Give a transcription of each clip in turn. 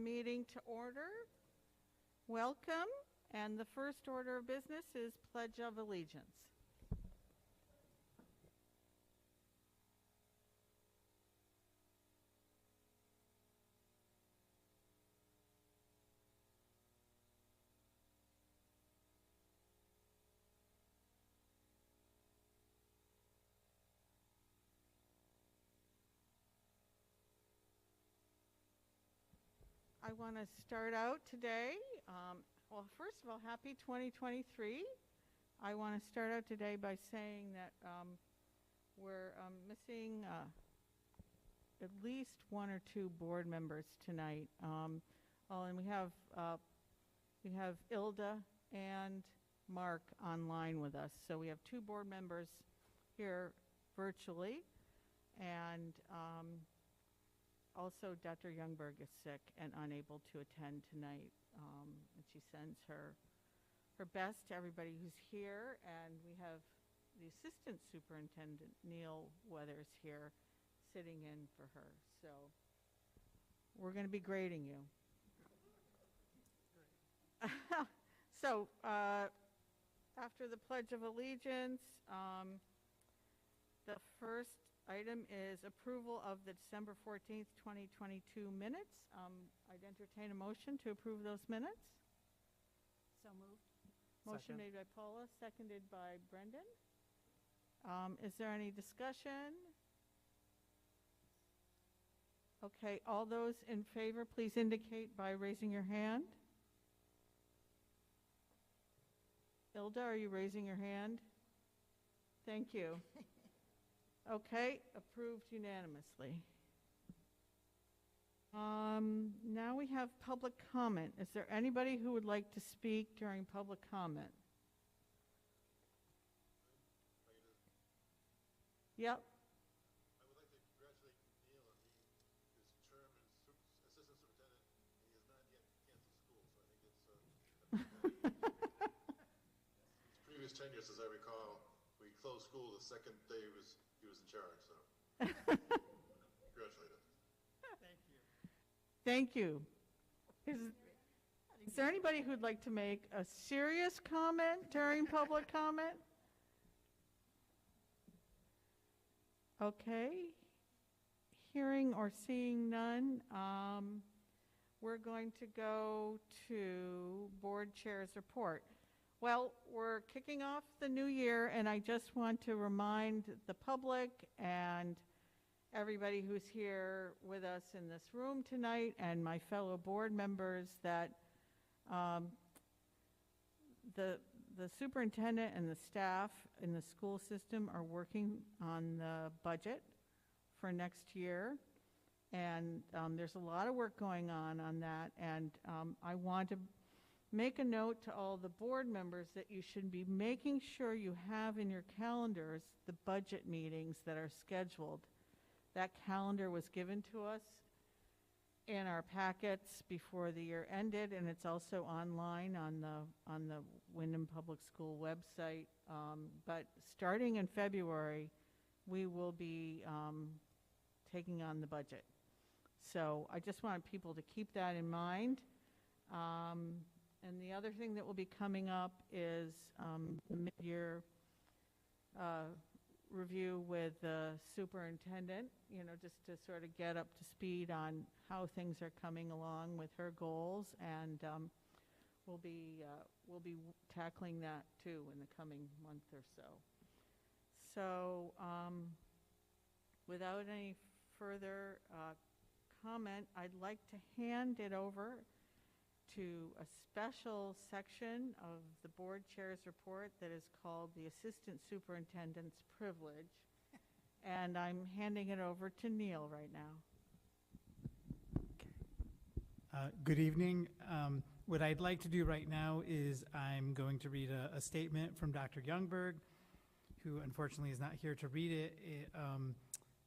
meeting to order. Welcome, and the first order of business is Pledge of Allegiance. I want to start out today, well, first of all, happy 2023. I want to start out today by saying that we're missing at least one or two board members tonight. And we have Ilda and Mark online with us. So we have two board members here virtually, and also, Dr. Youngberg is sick and unable to attend tonight, and she sends her best to everybody who's here, and we have the Assistant Superintendent, Neil Weathers, here sitting in for her. So we're going to be grading you. So after the Pledge of Allegiance, the first item is approval of the December 14th, 2022 minutes. I'd entertain a motion to approve those minutes. So moved. Motion made by Paula, seconded by Brendan. Is there any discussion? Okay, all those in favor, please indicate by raising your hand. Ilda, are you raising your hand? Thank you. Okay, approved unanimously. Now we have public comment. Is there anybody who would like to speak during public comment? Yep. I would like to congratulate Neil on being his term as assistant superintendent. He has not yet canceled school, so I think it's his previous tenures, as I recall, we closed school the second day he was in charge, so congratulate him. Thank you. Is there anybody who'd like to make a serious comment during public comment? Okay. Hearing or seeing none, we're going to go to board chair's report. Well, we're kicking off the new year, and I just want to remind the public and everybody who's here with us in this room tonight and my fellow board members that the superintendent and the staff in the school system are working on the budget for next year. And there's a lot of work going on that, and I want to make a note to all the board members that you should be making sure you have in your calendars the budget meetings that are scheduled. That calendar was given to us in our packets before the year ended, and it's also online on the Windham Public School website. But starting in February, we will be taking on the budget. So I just want people to keep that in mind. And the other thing that will be coming up is the mid-year review with the superintendent, just to sort of get up to speed on how things are coming along with her goals, and we'll be tackling that too in the coming month or so. So without any further comment, I'd like to hand it over to a special section of the board chair's report that is called the Assistant Superintendent's Privilege. And I'm handing it over to Neil right now. Good evening. What I'd like to do right now is I'm going to read a statement from Dr. Youngberg, who unfortunately is not here to read it.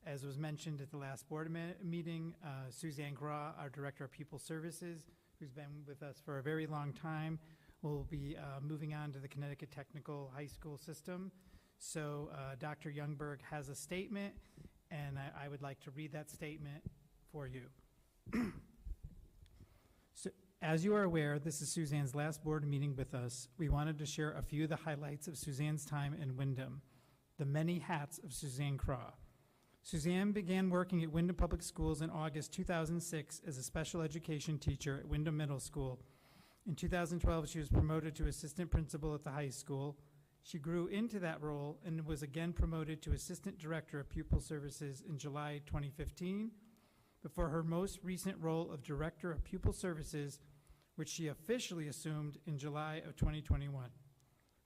As was mentioned at the last board meeting, Suzanne Gra, our Director of Pupil Services, who's been with us for a very long time, will be moving on to the Connecticut Technical High School system. So Dr. Youngberg has a statement, and I would like to read that statement for you. As you are aware, this is Suzanne's last board meeting with us. We wanted to share a few of the highlights of Suzanne's time in Windham, the many hats of Suzanne Craw. Suzanne began working at Windham Public Schools in August 2006 as a special education teacher at Windham Middle School. In 2012, she was promoted to assistant principal at the high school. She grew into that role and was again promoted to assistant director of pupil services in July 2015, before her most recent role of director of pupil services, which she officially assumed in July of 2021.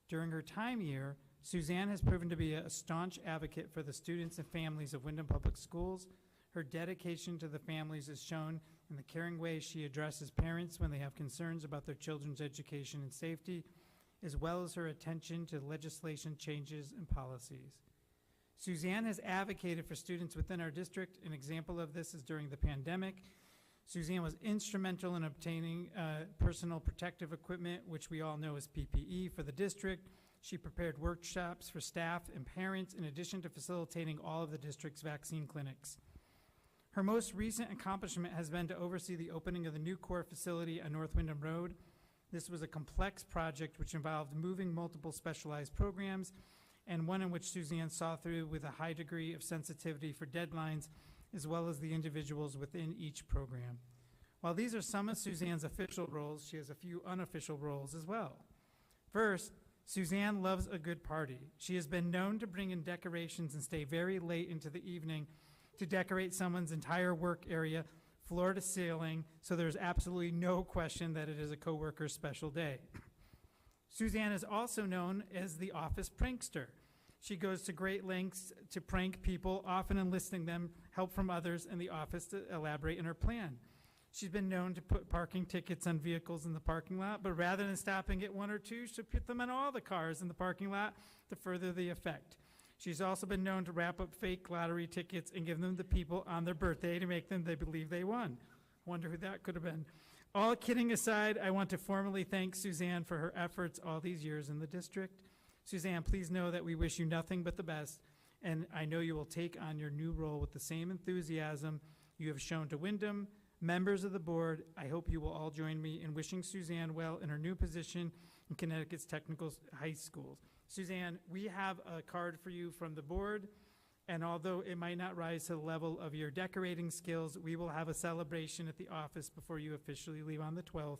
During her time here, Suzanne has proven to be a staunch advocate for the students and families of Windham Public Schools. Her dedication to the families is shown in the caring way she addresses parents when they have concerns about their children's education and safety, as well as her attention to legislation changes and policies. Suzanne has advocated for students within our district. An example of this is during the pandemic. Suzanne was instrumental in obtaining personal protective equipment, which we all know as PPE, for the district. She prepared workshops for staff and parents, in addition to facilitating all of the district's vaccine clinics. Her most recent accomplishment has been to oversee the opening of the new core facility on North Windham Road. This was a complex project which involved moving multiple specialized programs, and one in which Suzanne saw through with a high degree of sensitivity for deadlines, as well as the individuals within each program. While these are some of Suzanne's official roles, she has a few unofficial roles as well. First, Suzanne loves a good party. She has been known to bring in decorations and stay very late into the evening to decorate someone's entire work area, floor to ceiling, so there's absolutely no question that it is a coworker's special day. Suzanne is also known as the office prankster. She goes to great lengths to prank people, often enlisting them help from others in the office to elaborate in her plan. She's been known to put parking tickets on vehicles in the parking lot, but rather than stopping at one or two, she'll put them on all the cars in the parking lot to further the effect. She's also been known to wrap up fake lottery tickets and give them to people on their birthday to make them they believe they won. Wonder who that could have been. All kidding aside, I want to formally thank Suzanne for her efforts all these years in the district. Suzanne, please know that we wish you nothing but the best, and I know you will take on your new role with the same enthusiasm you have shown to Windham. Members of the board, I hope you will all join me in wishing Suzanne well in her new position in Connecticut's technical high schools. Suzanne, we have a card for you from the board, and although it might not rise to the level of your decorating skills, we will have a celebration at the office before you officially leave on the 12th.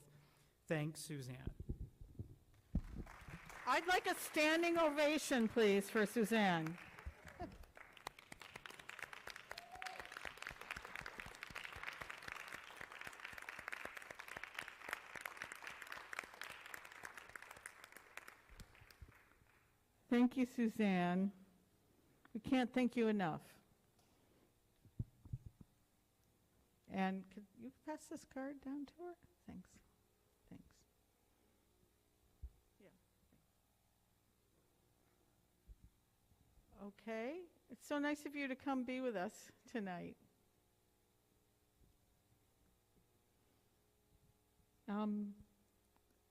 Thanks, Suzanne. I'd like a standing ovation, please, for Suzanne. Thank you, Suzanne. We can't thank you enough. And could you pass this card down to her? Thanks. Thanks. Yeah. Okay. It's so nice of you to come be with us tonight.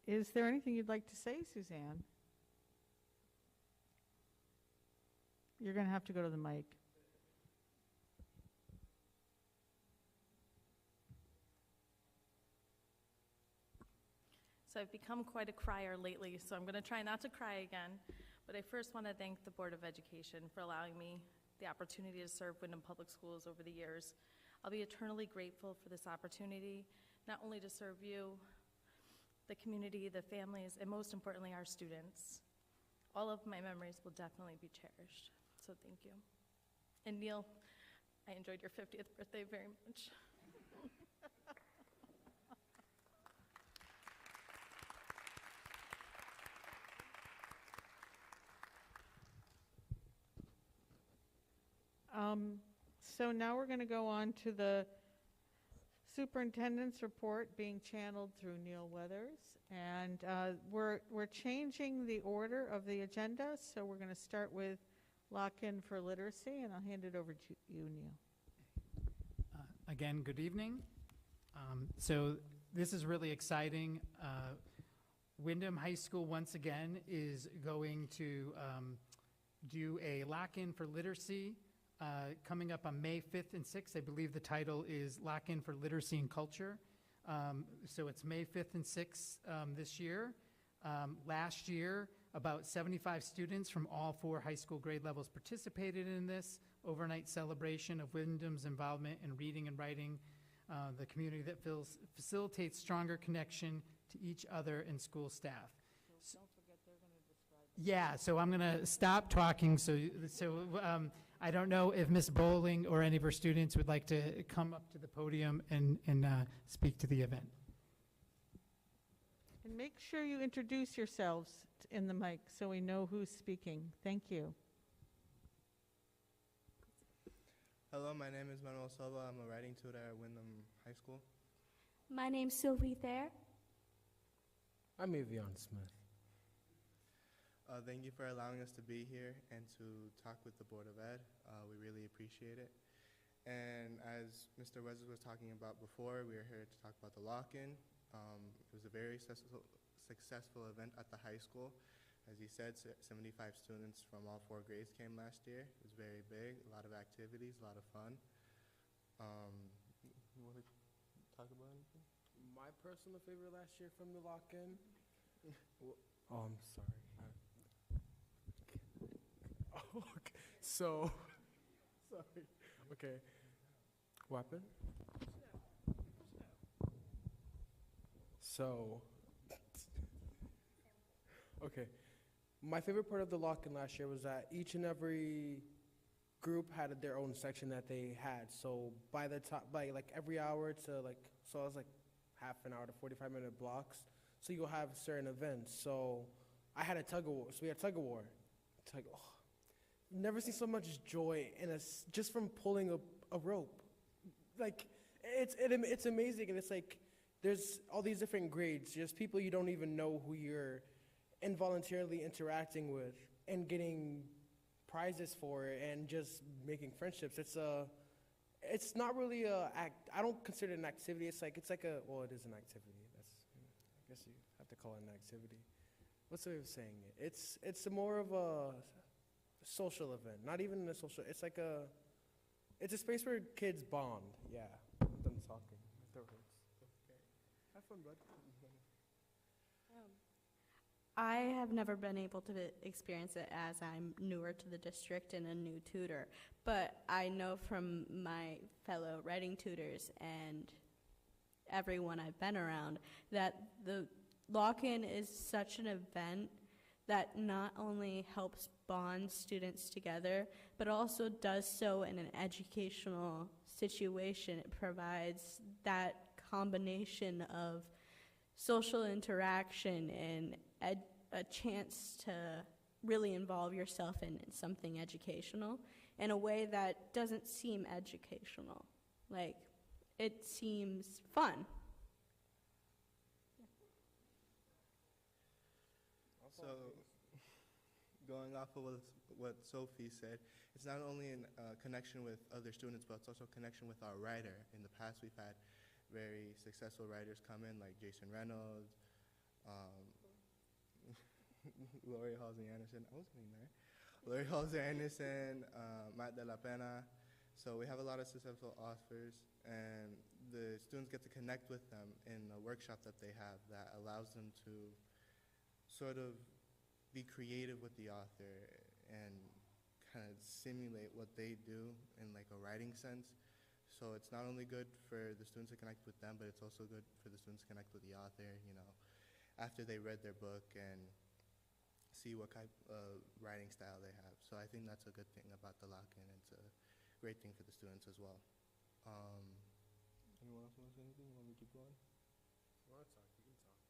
Is there anything you'd like to say, Suzanne? You're going to have to go to the mic. So I've become quite a crier lately, so I'm going to try not to cry again. But I first want to thank the Board of Education for allowing me the opportunity to serve Windham Public Schools over the years. I'll be eternally grateful for this opportunity, not only to serve you, the community, the families, and most importantly, our students. All of my memories will definitely be cherished. So thank you. And Neil, I enjoyed your 50th birthday very much. So now we're going to go on to the superintendent's report being channeled through Neil Weathers. And we're changing the order of the agenda, so we're going to start with lock-in for literacy, and I'll hand it over to you, Neil. Again, good evening. So this is really exciting. Windham High School, once again, is going to do a lock-in for literacy coming up on May 5th and 6th. I believe the title is Lock-in for Literacy and Culture. So it's May 5th and 6th this year. Last year, about 75 students from all 4 high school grade levels participated in this overnight celebration of Windham's involvement in reading and writing, the community that facilitates stronger connection to each other and school staff. Don't forget, they're going to describe. Yeah, so I'm going to stop talking. So I don't know if Ms. Bowling or any of her students would like to come up to the podium and speak to the event. And make sure you introduce yourselves in the mic so we know who's speaking. Thank you. Hello, my name is Manuel Silva. I'm a writing tutor at Windham High School. My name's Sylvie Thayer. I'm Avion Smith. Thank you for allowing us to be here and to talk with the Board of Ed. We really appreciate it. And as Mr. Wesley was talking about before, we are here to talk about the lock-in. It was a very successful event at the high school. As he said, 75 students from all 4 grades came last year. It was very big, a lot of activities, a lot of fun. You want to talk about anything? My personal favorite last year from the lock-in. Oh, I'm sorry. Oh, okay. So, sorry. Okay. Weapon? So, okay. My favorite part of the lock-in last year was that each and every group had their own section that they had. So by the top, by like every hour to like, so it was like half an hour to 45-minute blocks. So you'll have certain events. So I had a tug of war. So we had tug of war. Never seen so much joy in us just from pulling a rope. Like it's amazing, and it's like there's all these different grades, just people you don't even know who you're involuntarily interacting with and getting prizes for it and just making friendships. It's not really a act. I don't consider it an activity. It's like a, well, it is an activity. I guess you have to call it an activity. What's the way of saying it? It's more of a social event. Not even a social, it's a space where kids bond. Yeah, I'm done talking. My throat hurts. Okay. Have fun, bud. I have never been able to experience it as I'm newer to the district and a new tutor, but I know from my fellow writing tutors and everyone I've been around that the lock-in is such an event that not only helps bond students together, but also does so in an educational situation. It provides that combination of social interaction and a chance to really involve yourself in something educational in a way that doesn't seem educational. Like, it seems fun. So, going off of what Sophie said, it's not only in connection with other students, but it's also a connection with our writer. In the past, we've had very successful writers come in, like Jason Reynolds, Lori Halsey Anderson. I was getting there. Lori Halsey Anderson, Matt De La Pena. So we have a lot of successful authors, and the students get to connect with them in a workshop that they have that allows them to sort of be creative with the author and kind of simulate what they do in like a writing sense. So it's not only good for the students to connect with them, but it's also good for the students to connect with the author, you know, after they read their book and see what type of writing style they have. So I think that's a good thing about the lock-in. It's a great thing for the students as well. Anyone else want to say anything? Want me to keep going? If you want to talk, you can talk.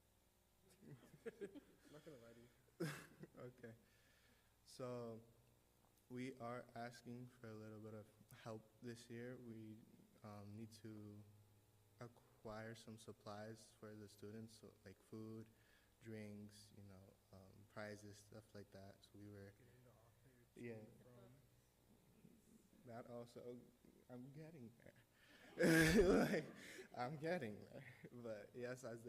I'm not going to lie to you. Okay. So we are asking for a little bit of help this year. We need to acquire some supplies for the students, so like food, drinks, you know, prizes, stuff like that. So we were, yeah, that also, I'm getting there. Like, I'm getting there. But yes, as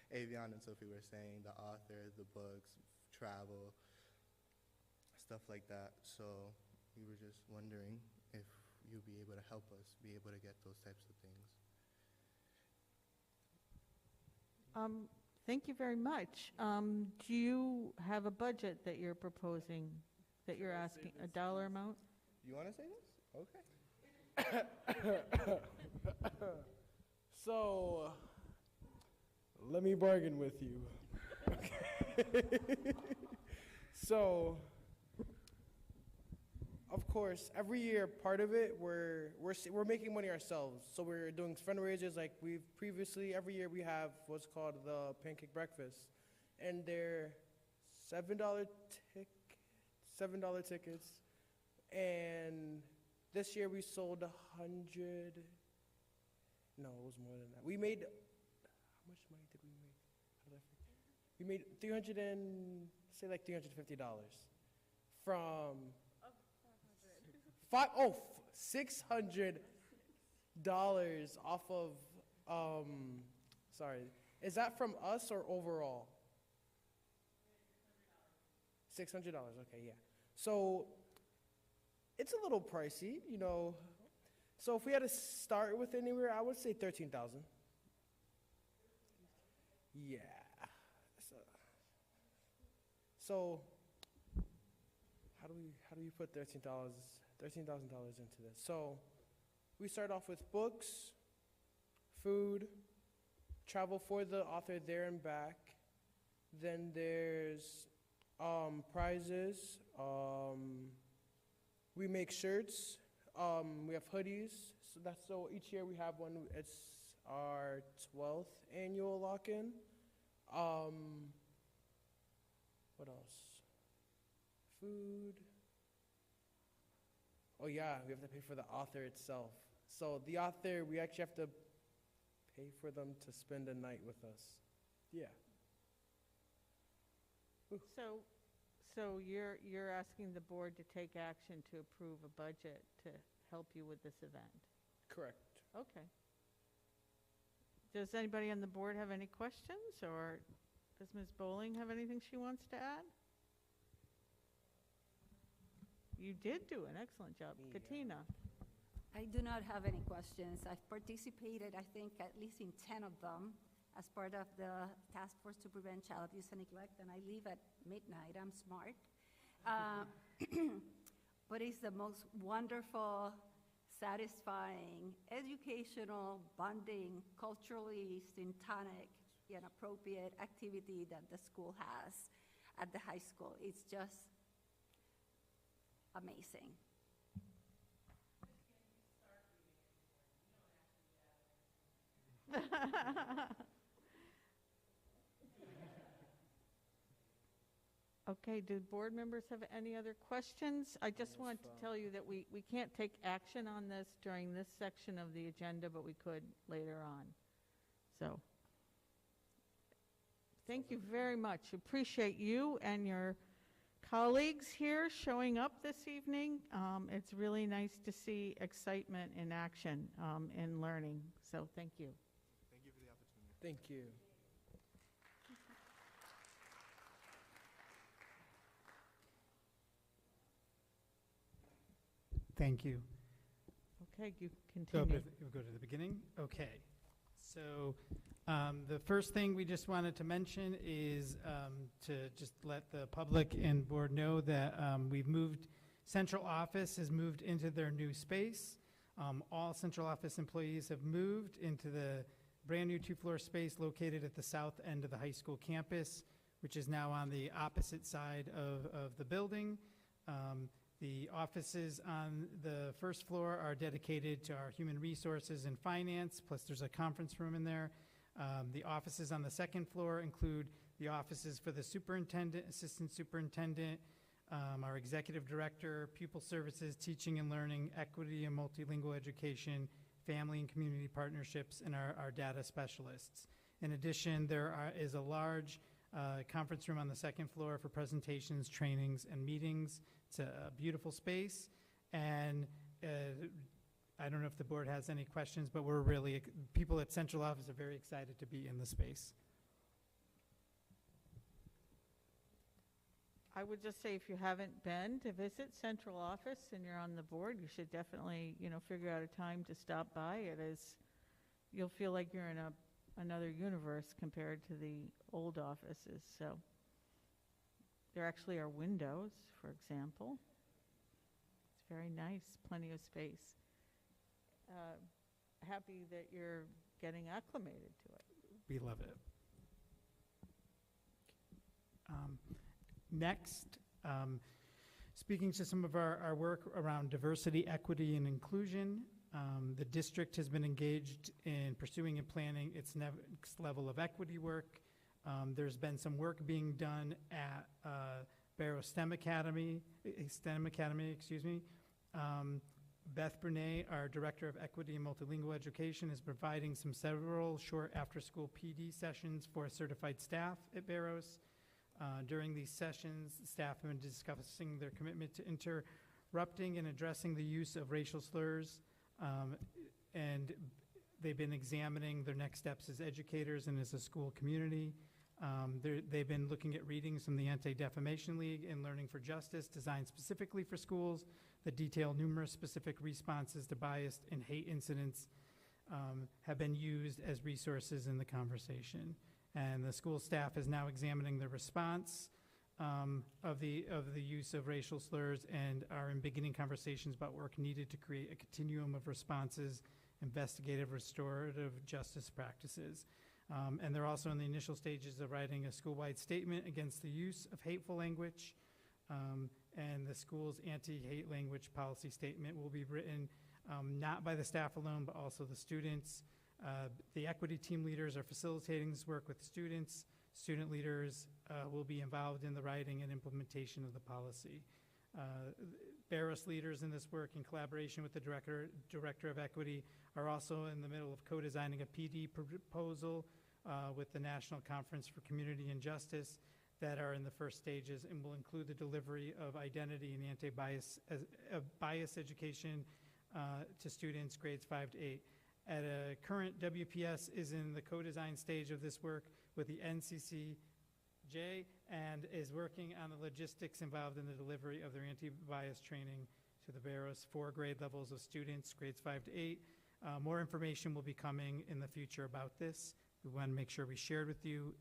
Avion and Sophie were saying, the author, the books, travel, stuff like that. So we were just wondering if you'd be able to help us be able to get those types of things. Thank you very much. Do you have a budget that you're proposing, that you're asking, a dollar amount? You want to say this? Okay. So, let me bargain with you. So, of course, every year, part of it, we're making money ourselves. So we're doing fundraisers like we've previously. Every year we have what's called the pancake breakfast, and they're $7 tickets. And this year we sold 100. No, it was more than that. We made, how much money did we make? How did I forget? We made $350 from $600 off of, sorry, is that from us or overall? $600, okay, yeah. So it's a little pricey, you know. So if we had to start with anywhere, I would say 13,000. Yeah. So how do we put $13,000 into this? So we start off with books, food, travel for the author there and back. Then there's prizes. We make shirts. We have hoodies. So each year we have one. It's our 12th annual lock-in. What else? Food. Oh yeah, we have to pay for the author itself. So the author, we actually have to pay for them to spend a night with us. Yeah. So you're asking the board to take action to approve a budget to help you with this event? Correct. Okay. Does anybody on the board have any questions, or does Ms. Bowling have anything she wants to add? You did do an excellent job. Yeah. Katina? I do not have any questions. I've participated, I think, at least in 10 of them as part of the Task Force to Prevent Child Abuse and Neglect, and I leave at midnight. I'm smart. But it's the most wonderful, satisfying, educational, bonding, culturally syntonic, and appropriate activity that the school has at the high school. It's just amazing. Okay, do board members have any other questions? I just want to tell you that we can't take action on this during this section of the agenda, but we could later on. So, thank you very much. Appreciate you and your colleagues here showing up this evening. It's really nice to see excitement in action in learning. So, thank you. Thank you for the opportunity. Thank you. Thank you. Okay, you So continue. we'll go to the beginning. Okay. So the first thing we just wanted to mention is to just let the public and board know that we've moved, central office has moved into their new space. All central office employees have moved into the brand new 2-floor space located at the south end of the high school campus, which is now on the opposite side of the building. The offices on the first floor are dedicated to our human resources and finance, plus there's a conference room in there. The offices on the second floor include the offices for the superintendent, assistant superintendent, our executive director, pupil services, teaching and learning, equity and multilingual education, family and community partnerships, and our data specialists. In addition, there is a large conference room on the second floor for presentations, trainings, and meetings. It's a beautiful space, and I don't know if the board has any questions, but people at central office are very excited to be in the space. I would just say if you haven't been to visit central office and you're on the board, you should definitely, figure out a time to stop by. You'll feel like you're in a another universe compared to the old offices. So there actually are windows, for example. It's very nice, plenty of space. Happy that you're getting acclimated to it. We love it. Next, speaking to some of our work around diversity, equity, and inclusion, the district has been engaged in pursuing and planning its next level of equity work. There's been some work being done at Barrow STEM Academy, excuse me. Beth Brunei, our Director of Equity and Multilingual Education, is providing several short after-school PD sessions for certified staff at Barrows. During these sessions, staff have been discussing their commitment to interrupting and addressing the use of racial slurs, and they've been examining their next steps as educators and as a school community. They've been looking at readings from the Anti-Defamation League and Learning for Justice, designed specifically for schools, that detail numerous specific responses to bias and hate incidents have been used as resources in the conversation. And the school staff is now examining the response of the use of racial slurs and are in beginning conversations about work needed to create a continuum of responses, investigative, restorative justice practices. And they're also in the initial stages of writing a school-wide statement against the use of hateful language. And the school's anti-hate language policy statement will be written not by the staff alone, but also the students. The equity team leaders are facilitating this work with students. Student leaders will be involved in the writing and implementation of the policy. Barrows leaders in this work, in collaboration with the Director of Equity, are also in the middle of co-designing a PD proposal with the National Conference for Community and Justice that are in the first stages and will include the delivery of identity and anti-bias bias education to students grades 5 to 8. At a current, WPS is in the co-design stage of this work with the NCCJ and is working on the logistics involved in the delivery of their anti-bias training to the Barrows 4 grade levels of students, grades 5 to 8. More information will be coming in the future about this. We want to make sure we shared with you.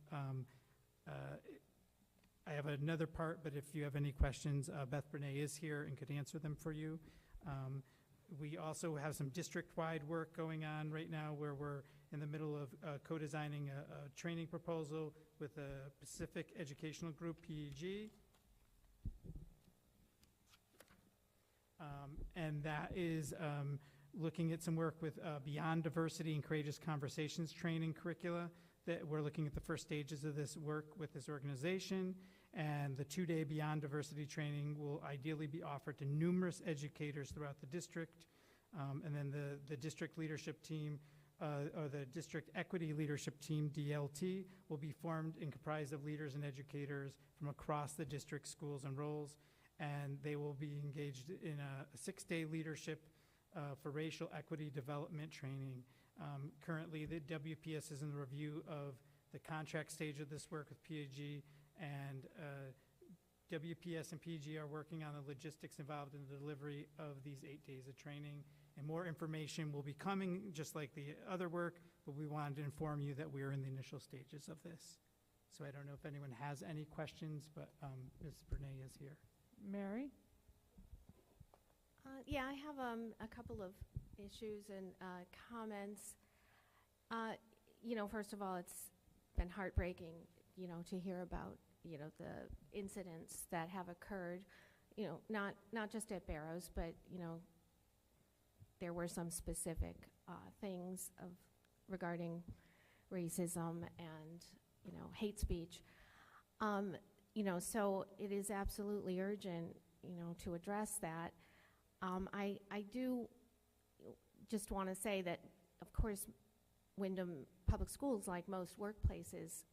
I have another part, but if you have any questions, Beth Brunei is here and could answer them for you. We also have some district-wide work going on right now where we're in the middle of co-designing a training proposal with a Pacific Educational Group, PEG. And that is looking at some work with Beyond Diversity and Courageous Conversations training curricula that we're looking at the first stages of this work with this organization. And the 2-day Beyond Diversity training will ideally be offered to numerous educators throughout the district. And then the district leadership team, or the district equity leadership team, DLT, will be formed and comprised of leaders and educators from across the district schools and roles. And they will be engaged in a 6-day leadership for racial equity development training. Currently, the WPS is in the review of the contract stage of this work with PAG, and WPS and PG are working on the logistics involved in the delivery of these 8 days of training. And more information will be coming, just like the other work, but we wanted to inform you that we are in the initial stages of this. So I don't know if anyone has any questions, but Ms. Brunei is here. Mary? Yeah, I have a couple of issues and comments. First of all, it's been heartbreaking, to hear about, the incidents that have occurred, not just at Barrows, but, there were some specific things regarding racism and, hate speech. So it is absolutely urgent, to address that. I do just want to say that, of course, Windham Public Schools, like most workplaces,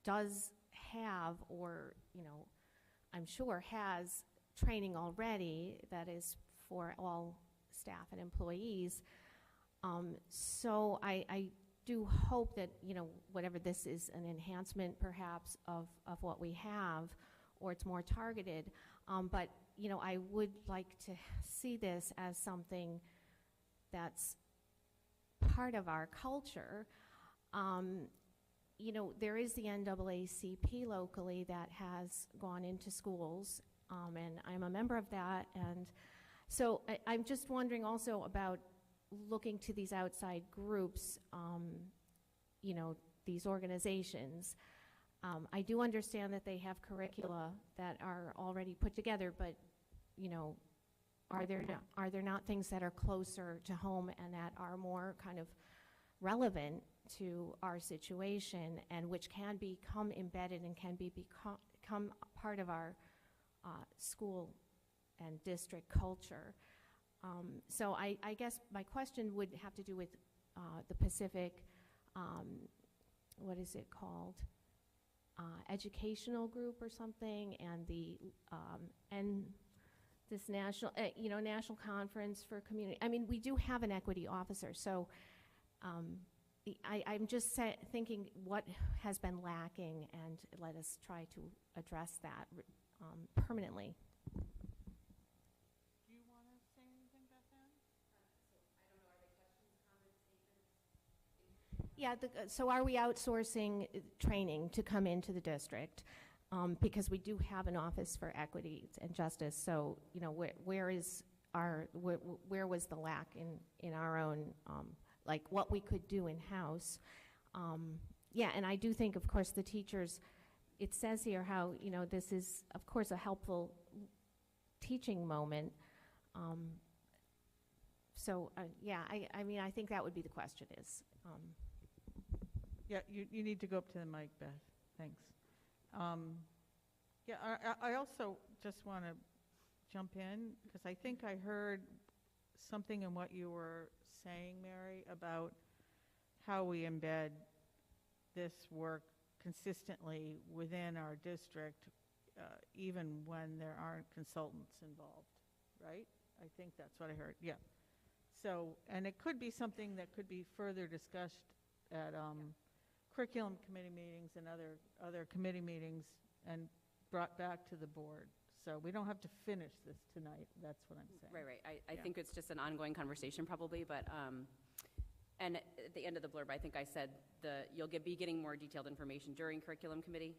does have, or, I'm sure has training already that is for all staff and employees. So I do hope that, whatever this is, an enhancement perhaps of what we have, or it's more targeted. But, I would like to see this as something that's part of our culture. You know, there is the NAACP locally that has gone into schools, and I'm a member of that. And so I'm just wondering also about looking to these outside groups, you know, these organizations. I do understand that they have curricula that are already put together, but, you know, are there not things that are closer to home and that are more kind of relevant to our situation and which can become embedded and can become part of our school and district culture? So I guess my question would have to do with the Pacific, what is it called? Educational group or something, and the and this national, you know, national conference for community. I mean, we do have an equity officer, so I'm just thinking what has been lacking, and let us try to address that permanently. Do you want to say anything about that? Yeah, so are we outsourcing training to come into the district? Because we do have an office for equity and justice, so, you know, where was the lack in our own, like what we could do in-house? Yeah, and I do think, of course, the teachers, it says here how, you know, this is, of course, a helpful teaching moment. So, yeah, I mean, I think that would be the question is. Yeah, you need to go up to the mic, Beth. Thanks. Yeah, I also just want to jump in because I think I heard something in what you were saying, Mary, about how we embed this work consistently within our district, even when there aren't consultants involved, right? I think that's what I heard, yeah. So, and it could be something that could be further discussed at curriculum committee meetings and other committee meetings and brought back to the board. So we don't have to finish this tonight. That's what I'm saying. Right. I think it's just an ongoing conversation probably, but, and at the end of the blurb, I think I said you'll be getting more detailed information during curriculum committee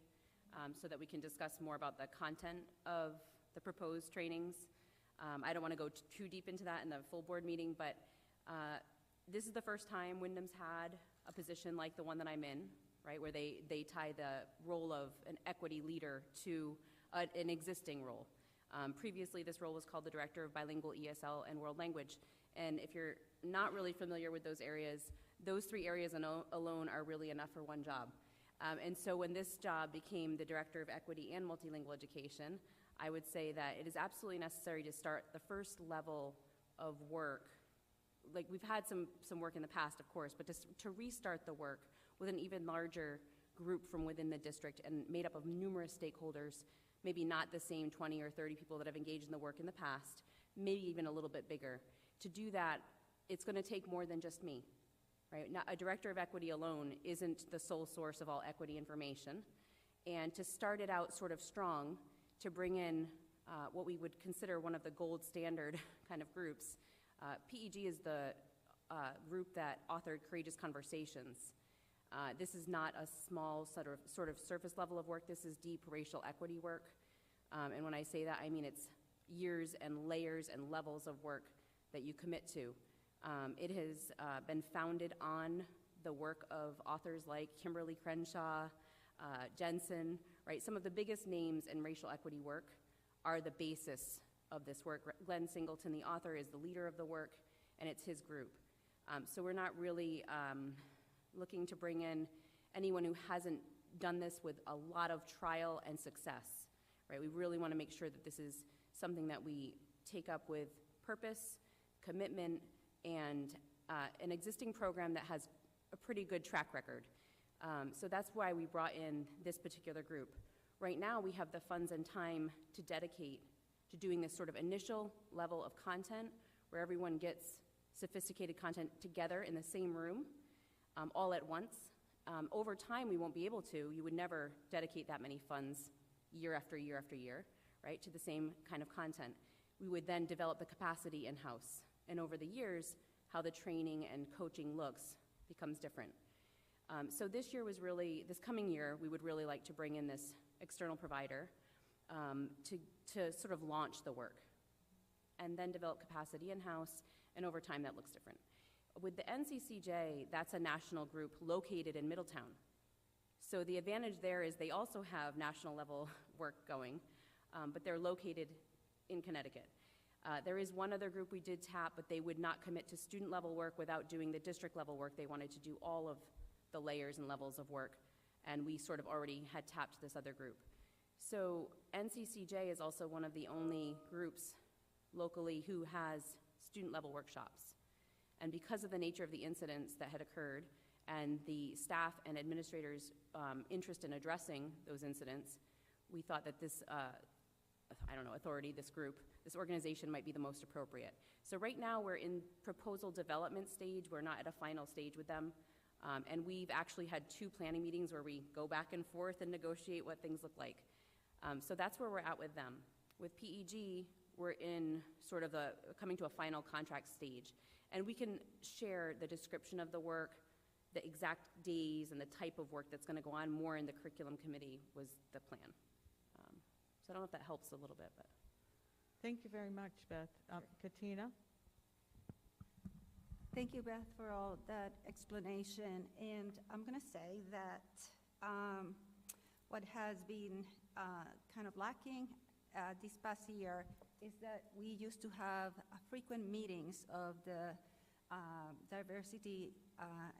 so that we can discuss more about the content of the proposed trainings. I don't want to go too deep into that in the full board meeting, but this is the first time Windham's had a position like the one that I'm in, right, where they tie the role of an equity leader to an existing role. Previously, this role was called the Director of Bilingual ESL and World Language. And if you're not really familiar with those areas, those three areas alone are really enough for one job. And so when this job became the Director of Equity and Multilingual Education, I would say that it is absolutely necessary to start the first level of work. Like, we've had some work in the past, of course, but to restart the work with an even larger group from within the district and made up of numerous stakeholders, maybe not the same 20 or 30 people that have engaged in the work in the past, maybe even a little bit bigger. To do that, it's going to take more than just me, right? Now, a Director of Equity alone isn't the sole source of all equity information. And to start it out sort of strong, to bring in what we would consider one of the gold standard kind of groups. PEG is the group that authored Courageous Conversations. This is not a small sort of surface level of work. This is deep racial equity work. And when I say that, I mean it's years and layers and levels of work that you commit to. It has been founded on the work of authors like Kimberly Crenshaw, Jensen, right? Some of the biggest names in racial equity work are the basis of this work. Glenn Singleton, the author, is the leader of the work, and it's his group. So we're not really looking to bring in anyone who hasn't done this with a lot of trial and success, right? We really want to make sure that this is something that we take up with purpose, commitment, and an existing program that has a pretty good track record. So that's why we brought in this particular group. Right now, we have the funds and time to dedicate to doing this sort of initial level of content where everyone gets sophisticated content together in the same room, all at once. Over time, we won't be able to. You would never dedicate that many funds year after year after year, right, to the same kind of content. We would then develop the capacity in-house. And over the years, how the training and coaching looks becomes different. So this year was really, this coming year, we would really like to bring in this external provider to sort of launch the work and then develop capacity in-house, and over time that looks different. With the NCCJ, that's a national group located in Middletown. So the advantage there is they also have national level work going, but they're located in Connecticut. There is one other group we did tap, but they would not commit to student level work without doing the district level work. They wanted to do all of the layers and levels of work, and we sort of already had tapped this other group. So NCCJ is also one of the only groups locally who has student level workshops. And because of the nature of the incidents that had occurred and the staff and administrators' interest in addressing those incidents, we thought that this, authority, this group, this organization might be the most appropriate. So right now we're in proposal development stage. We're not at a final stage with them. And we've actually had 2 planning meetings where we go back and forth and negotiate what things look like. So that's where we're at with them. With PEG, we're in sort of coming to a final contract stage. And we can share the description of the work, the exact days, and the type of work that's going to go on more in the curriculum committee was the plan. So I don't know if that helps a little bit, but. Thank you very much, Beth. Katina? Thank you, Beth, for all that explanation. And I'm going to say that what has been kind of lacking this past year is that we used to have frequent meetings of the diversity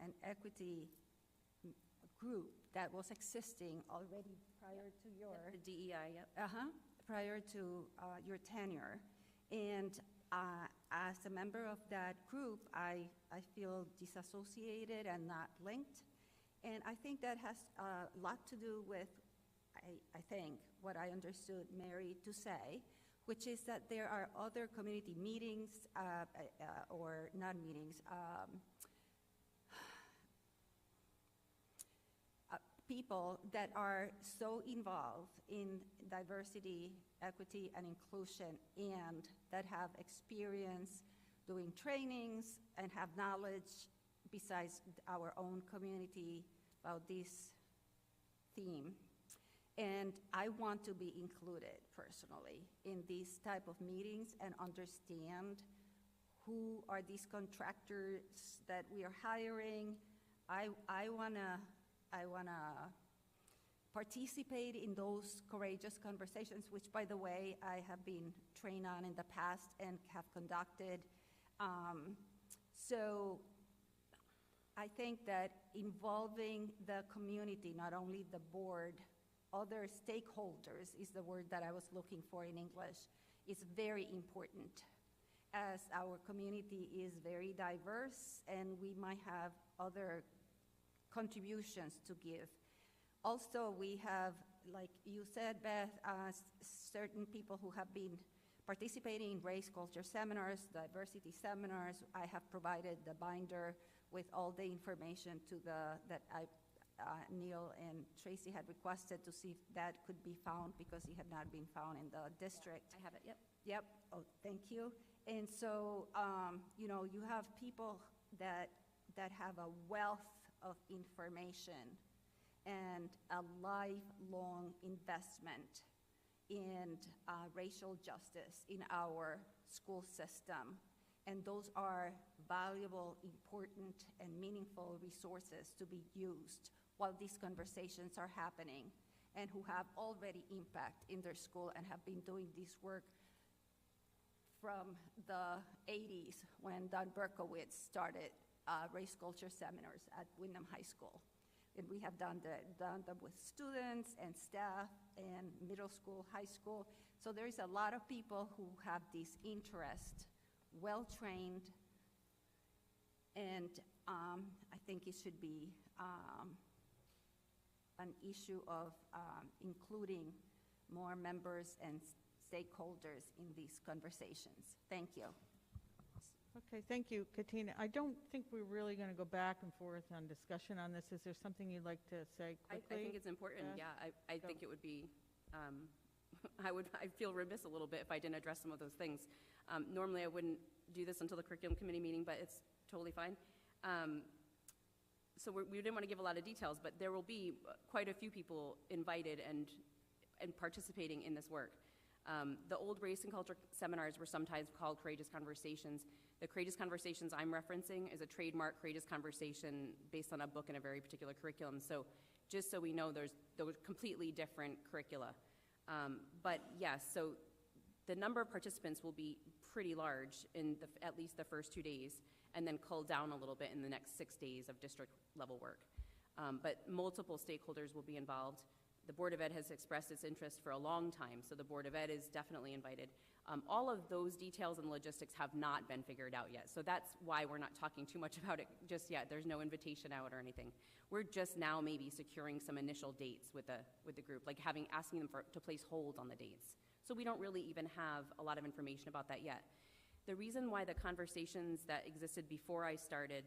and equity group that was existing already prior to your The DEI, yep. prior to your tenure. And as a member of that group, I feel disassociated and not linked. And I think that has a lot to do with, I think, what I understood Mary to say, which is that there are other community meetings, or not meetings, people that are so involved in diversity, equity, and inclusion, and that have experience doing trainings and have knowledge besides our own community about this theme. And I want to be included personally in these type of meetings and understand who are these contractors that we are hiring. I wanna participate in those courageous conversations, which, by the way, I have been trained on in the past and have conducted. So I think that involving the community, not only the board, other stakeholders is the word that I was looking for in English, is very important, as our community is very diverse and we might have other contributions to give. Also, we have, like you said, Beth, certain people who have been participating in race culture seminars, diversity seminars. I have provided the binder with all the information to that Neil and Tracy had requested to see if that could be found, because it had not been found in the district. I have it, yep. Yep. Oh, thank you. And so, you have people that have a wealth of information and a lifelong investment in racial justice in our school system. And those are valuable, important, and meaningful resources to be used while these conversations are happening, and who have already impact in their school and have been doing this work from the 80s when Don Berkowitz started race culture seminars at Windham High School. And we have done them with students and staff and middle school, high school. So there is a lot of people who have this interest, well-trained, and I think it should be an issue of including more members and stakeholders in these conversations. Thank you. Okay, thank you, Katina. I don't think we're really going to go back and forth on discussion on this. Is there something you'd like to say quickly? I think it's important, Beth? yeah. I think it would be, I feel remiss a little bit if I didn't address some of those things. Normally I wouldn't do this until the curriculum committee meeting, but it's totally fine. so we didn't want to give a lot of details, but there will be quite a few people invited and participating in this work. The old race and culture seminars were sometimes called Courageous Conversations. The Courageous Conversations I'm referencing is a trademark Courageous Conversation based on a book and a very particular curriculum. So just so we know, those completely different curricula. But yes, so the number of participants will be pretty large in at least the first 2 days, and then cull down a little bit in the next 6 days of district level work. But multiple stakeholders will be involved. The Board of Ed has expressed its interest for a long time, so the Board of Ed is definitely invited. All of those details and logistics have not been figured out yet, so that's why we're not talking too much about it just yet. There's no invitation out or anything. We're just now maybe securing some initial dates with the group, like asking them to place hold on the dates. So we don't really even have a lot of information about that yet. The reason why the conversations that existed before I started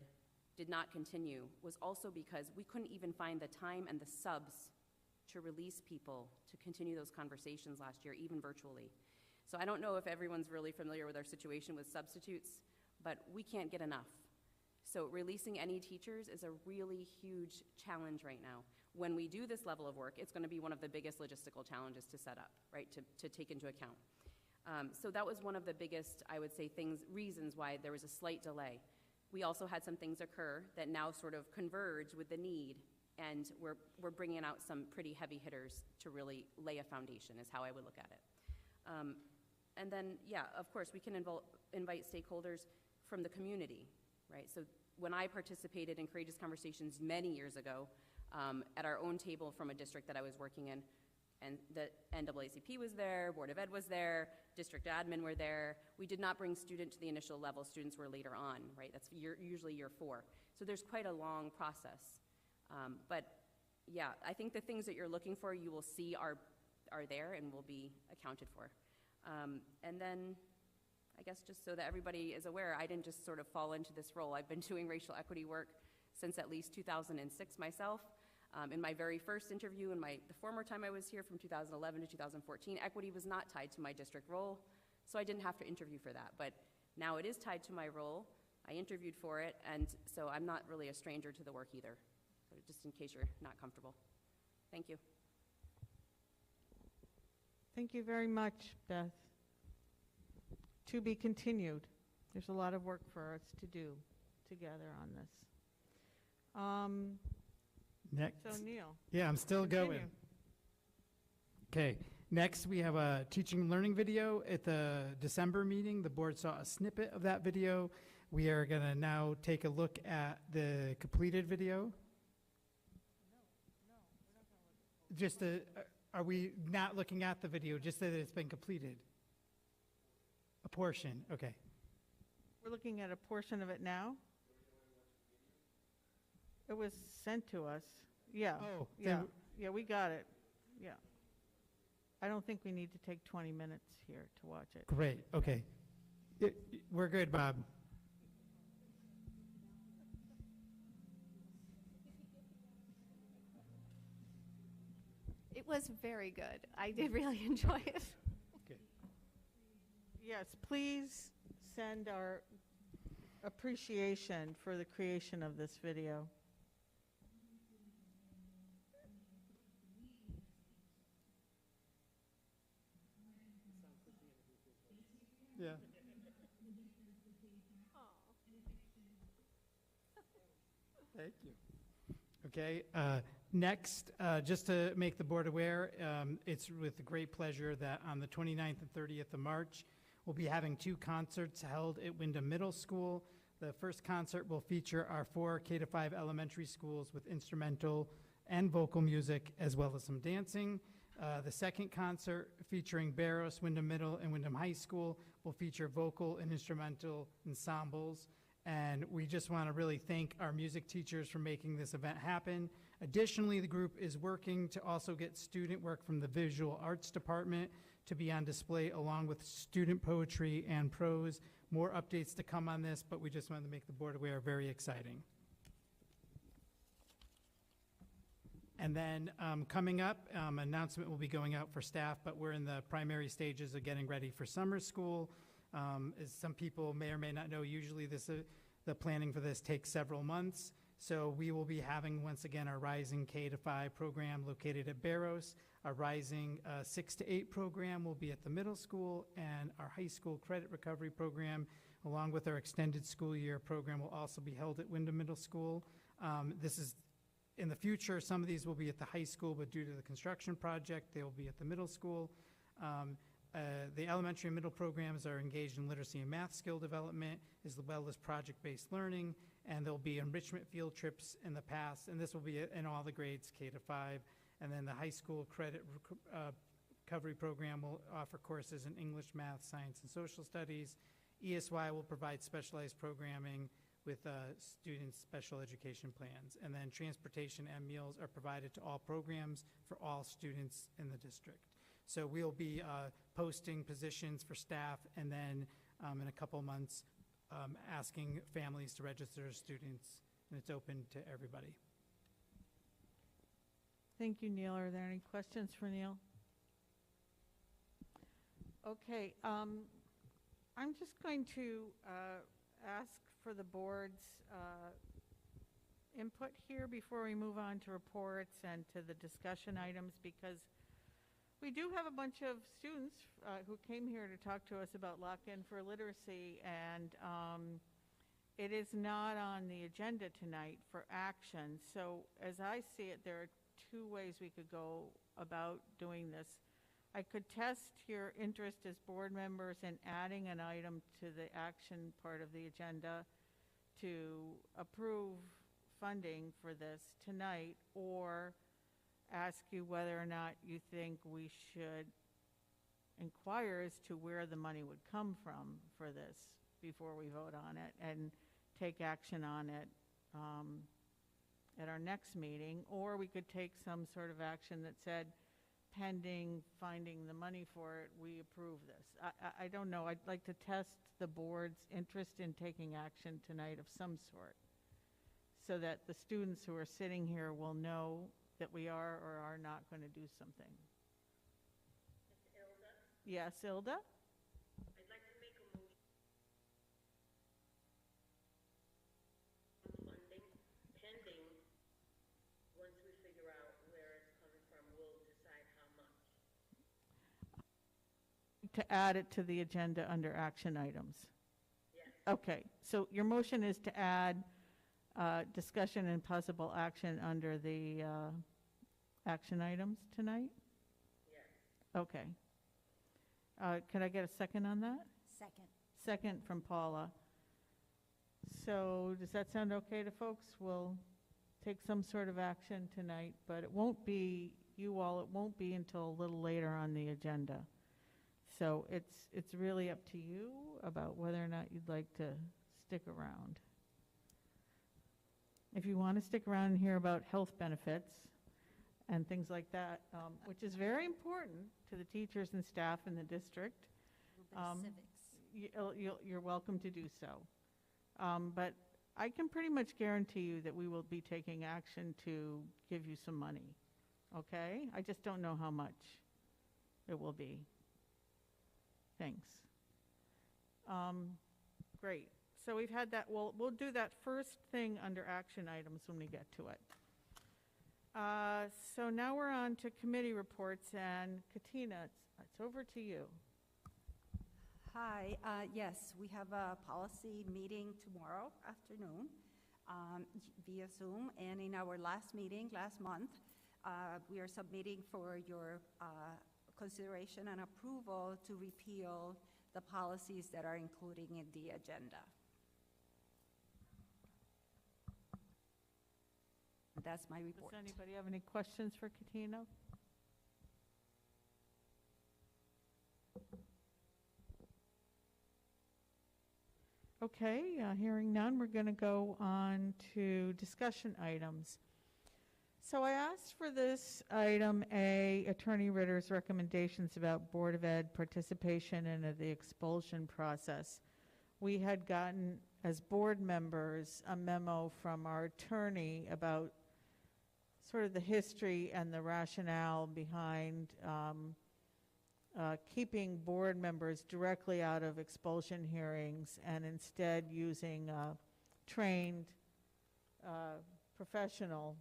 did not continue was also because we couldn't even find the time and the subs to release people to continue those conversations last year, even virtually. So I don't know if everyone's really familiar with our situation with substitutes, but we can't get enough. So releasing any teachers is a really huge challenge right now. When we do this level of work, it's going to be one of the biggest logistical challenges to set up, right, to take into account. So that was one of the biggest, I would say, reasons why there was a slight delay. We also had some things occur that now sort of converge with the need, and we're bringing out some pretty heavy hitters to really lay a foundation, is how I would look at it. And then, yeah, of course, we can invite stakeholders from the community, right? So when I participated in Courageous Conversations many years ago, at our own table from a district that I was working in, and the NAACP was there, Board of Ed was there, district admin were there. We did not bring student to the initial level. Students were later on, right? That's usually year 4. So there's quite a long process. But yeah, I think the things that you're looking for, you will see are there and will be accounted for. And then, I guess just so that everybody is aware, I didn't just sort of fall into this role. I've been doing racial equity work since at least 2006 myself. In my very first interview, the former time I was here from 2011 to 2014, equity was not tied to my district role, so I didn't have to interview for that. But now it is tied to my role. I interviewed for it, and so I'm not really a stranger to the work either, so just in case you're not comfortable. Thank you. Thank you very much, Beth. To be continued. There's a lot of work for us to do together on this. Next. So Neil. Yeah, I'm still continue. going. Okay, next we have a teaching and learning video. At the December meeting, the board saw a snippet of that video. We are going to now take a look at the completed video. Just are we not looking at the video, just that it's been completed? A portion, okay. We're looking at a portion of it now. It was sent to us. Yeah. Oh, Yeah. Yeah, we got it. Yeah. I don't think we need to take 20 minutes here to watch it. Great, okay. We're good, Bob. It was very good. I did really enjoy it. Okay. Yes, please send our appreciation for the creation of this video. Yeah. Thank you. Okay, next, just to make the board aware, it's with great pleasure that on the 29th and 30th of March, we'll be having 2 concerts held at Windham Middle School. The first concert will feature our 4 K-5 elementary schools with instrumental and vocal music, as well as some dancing. The second concert, featuring Barrows, Windham Middle, and Windham High School, will feature vocal and instrumental ensembles. And we just want to really thank our music teachers for making this event happen. Additionally, the group is working to also get student work from the visual arts department to be on display, along with student poetry and prose. More updates to come on this, but we just wanted to make the board aware. Very exciting. And then coming up, announcement will be going out for staff, but we're in the primary stages of getting ready for summer school. As some people may or may not know, usually the planning for this takes several months. So we will be having, once again, our Rising K-5 program located at Barrows. Our Rising 6 to 8 program will be at the middle school, and our high school credit recovery program, along with our extended school year program, will also be held at Windham Middle School. This is, in the future, some of these will be at the high school, but due to the construction project, they will be at the middle school. The elementary and middle programs are engaged in literacy and math skill development, as well as project-based learning, and there'll be enrichment field trips in the past, and this will be in all the grades K-5. And then the high school credit recovery program will offer courses in English, math, science, and social studies. ESY will provide specialized programming with students' special education plans. And then transportation and meals are provided to all programs for all students in the district. So we'll be posting positions for staff, and then in a couple months, asking families to register as students, and it's open to everybody. Thank you, Neil. Are there any questions for Neil? Okay, I'm just going to ask for the board's input here before we move on to reports and to the discussion items, because we do have a bunch of students who came here to talk to us about lock-in for literacy, and it is not on the agenda tonight for action. So as I see it, there are two ways we could go about doing this. I could test your interest as board members in adding an item to the action part of the agenda to approve funding for this tonight, or ask you whether or not you think we should inquire as to where the money would come from for this before we vote on it and take action on it at our next meeting. Or we could take some sort of action that said, pending finding the money for it, we approve this. I don't know. I'd like to test the board's interest in taking action tonight of some sort, so that the students who are sitting here will know that we are or are not going to do something. Ilda? Yes, Ilda? I'd like to make a motion on funding pending. Once we figure out where it's coming from, we'll decide how much. To add it to the agenda under action items. Yes. Okay, so your motion is to add discussion and possible action under the action items tonight? Yes. Okay. Could I get a second on that? Second. Second from Paula. So does that sound okay to folks? We'll take some sort of action tonight, but it won't be, you all, it won't be until a little later on the agenda. So it's really up to you about whether or not you'd like to stick around. If you want to stick around and hear about health benefits and things like that, which is very important to the teachers and staff in the district, you're welcome to do so. But I can pretty much guarantee you that we will be taking action to give you some money, okay? I just don't know how much it will be. Thanks. Great. So we've had that. We'll do that first thing under action items when we get to it. So now we're on to committee reports, and Katina, it's over to you. Hi, yes, we have a policy meeting tomorrow afternoon via Zoom, and in our last meeting last month, we are submitting for your consideration and approval to repeal the policies that are included in the agenda. That's my report. Does anybody have any questions for Katina? Okay, hearing none, we're going to go on to discussion items. So I asked for this item A, Attorney Ritter's recommendations about Board of Ed participation in the expulsion process. We had gotten, as board members, a memo from our attorney about sort of the history and the rationale behind keeping board members directly out of expulsion hearings and instead using trained professional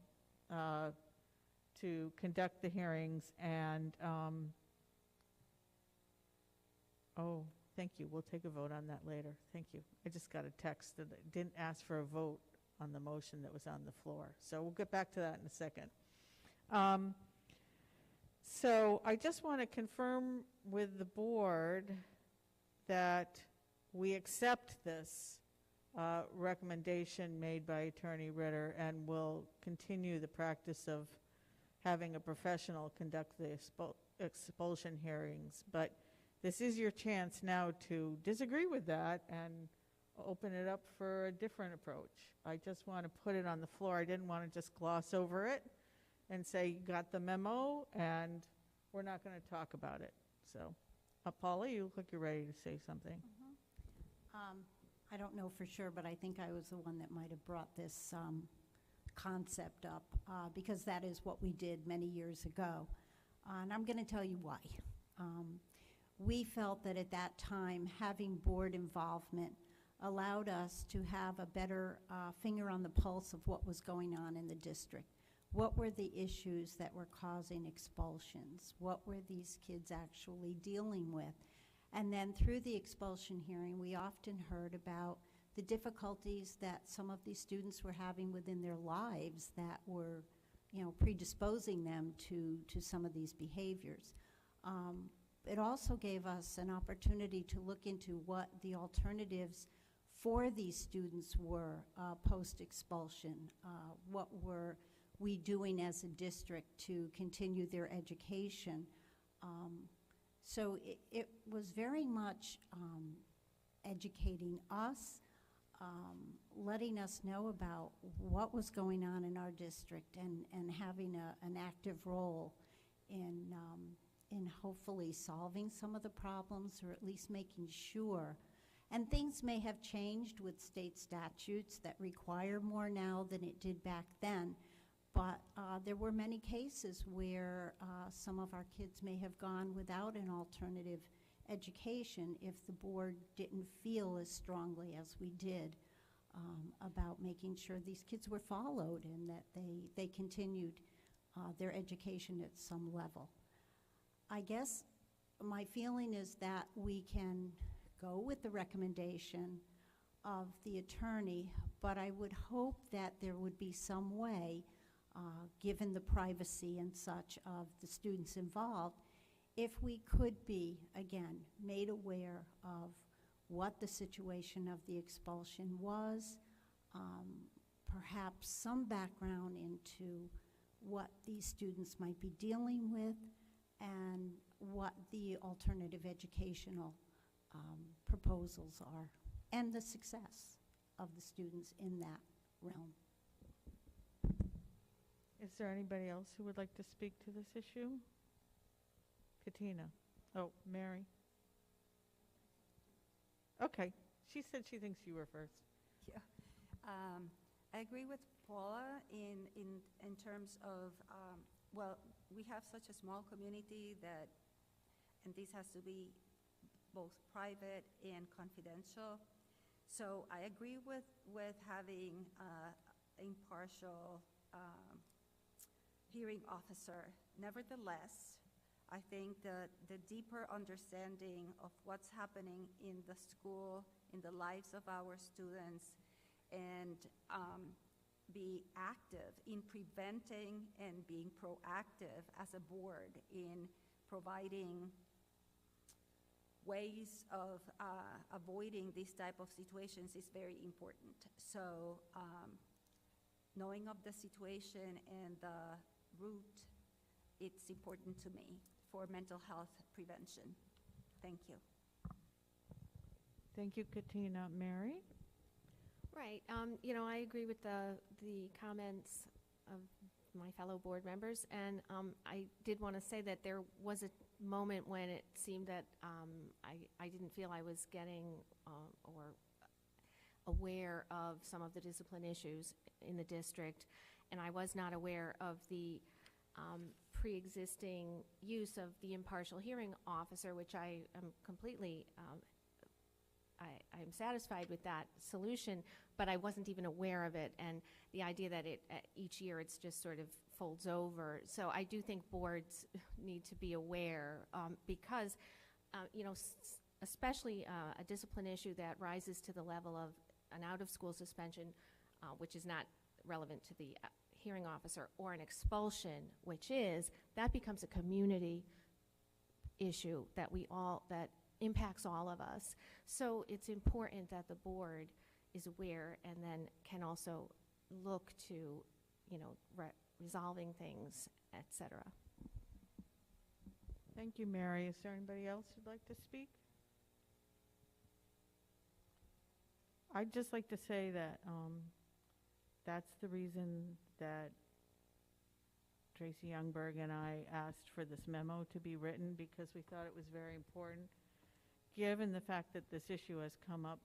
to conduct the hearings, and, oh, thank you, we'll take a vote on that later, thank you. I just got a text that it didn't ask for a vote on the motion that was on the floor, so we'll get back to that in a second. So I just want to confirm with the board that we accept this recommendation made by Attorney Ritter, and will continue the practice of having a professional conduct the expulsion hearings. But this is your chance now to disagree with that and open it up for a different approach. I just want to put it on the floor. I didn't want to just gloss over it and say, you got the memo, and we're not going to talk about it. So, Paula, you look like you're ready to say something. I don't know for sure, but I think I was the one that might have brought this concept up, because that is what we did many years ago. And I'm going to tell you why. We felt that at that time, having board involvement allowed us to have a better finger on the pulse of what was going on in the district. What were the issues that were causing expulsions? What were these kids actually dealing with? And then through the expulsion hearing, we often heard about the difficulties that some of these students were having within their lives that were, predisposing them to some of these behaviors. It also gave us an opportunity to look into what the alternatives for these students were post-expulsion. What were we doing as a district to continue their education? So it was very much educating us, letting us know about what was going on in our district, and having an active role in hopefully solving some of the problems, or at least making sure. And things may have changed with state statutes that require more now than it did back then. But there were many cases where some of our kids may have gone without an alternative education if the board didn't feel as strongly as we did about making sure these kids were followed and that they continued their education at some level. I guess my feeling is that we can go with the recommendation of the attorney, but I would hope that there would be some way, given the privacy and such of the students involved, if we could be, again, made aware of what the situation of the expulsion was, perhaps some background into what these students might be dealing with, and what the alternative educational proposals are, and the success of the students in that realm. Is there anybody else who would like to speak to this issue? Katina. Oh, Mary. Okay. She said she thinks you were first. Yeah. I agree with Paula in terms of, well, we have such a small community that, and this has to be both private and confidential. So I agree with having impartial hearing officer. Nevertheless, I think that the deeper understanding of what's happening in the school, in the lives of our students, and be active in preventing and being proactive as a board in providing ways of avoiding these type of situations is very important. So knowing of the situation and the route, it's important to me for mental health prevention. Thank you. Thank you, Katina. Mary? Right. I agree with the comments of my fellow board members, and I did want to say that there was a moment when it seemed that I didn't feel I was getting or aware of some of the discipline issues in the district, and I was not aware of the pre-existing use of the impartial hearing officer, which I am completely I'm satisfied with that solution, but I wasn't even aware of it, and the idea that each year it's just sort of folds over. So I do think boards need to be aware, because, especially a discipline issue that rises to the level of an out-of-school suspension, which is not relevant to the hearing officer, or an expulsion, which is, that becomes a community issue that impacts all of us. So it's important that the board is aware and then can also look to, resolving things, et cetera. Thank you, Mary. Is there anybody else who'd like to speak? I'd just like to say that that's the reason that Tracy Youngberg and I asked for this memo to be written, because we thought it was very important, given the fact that this issue has come up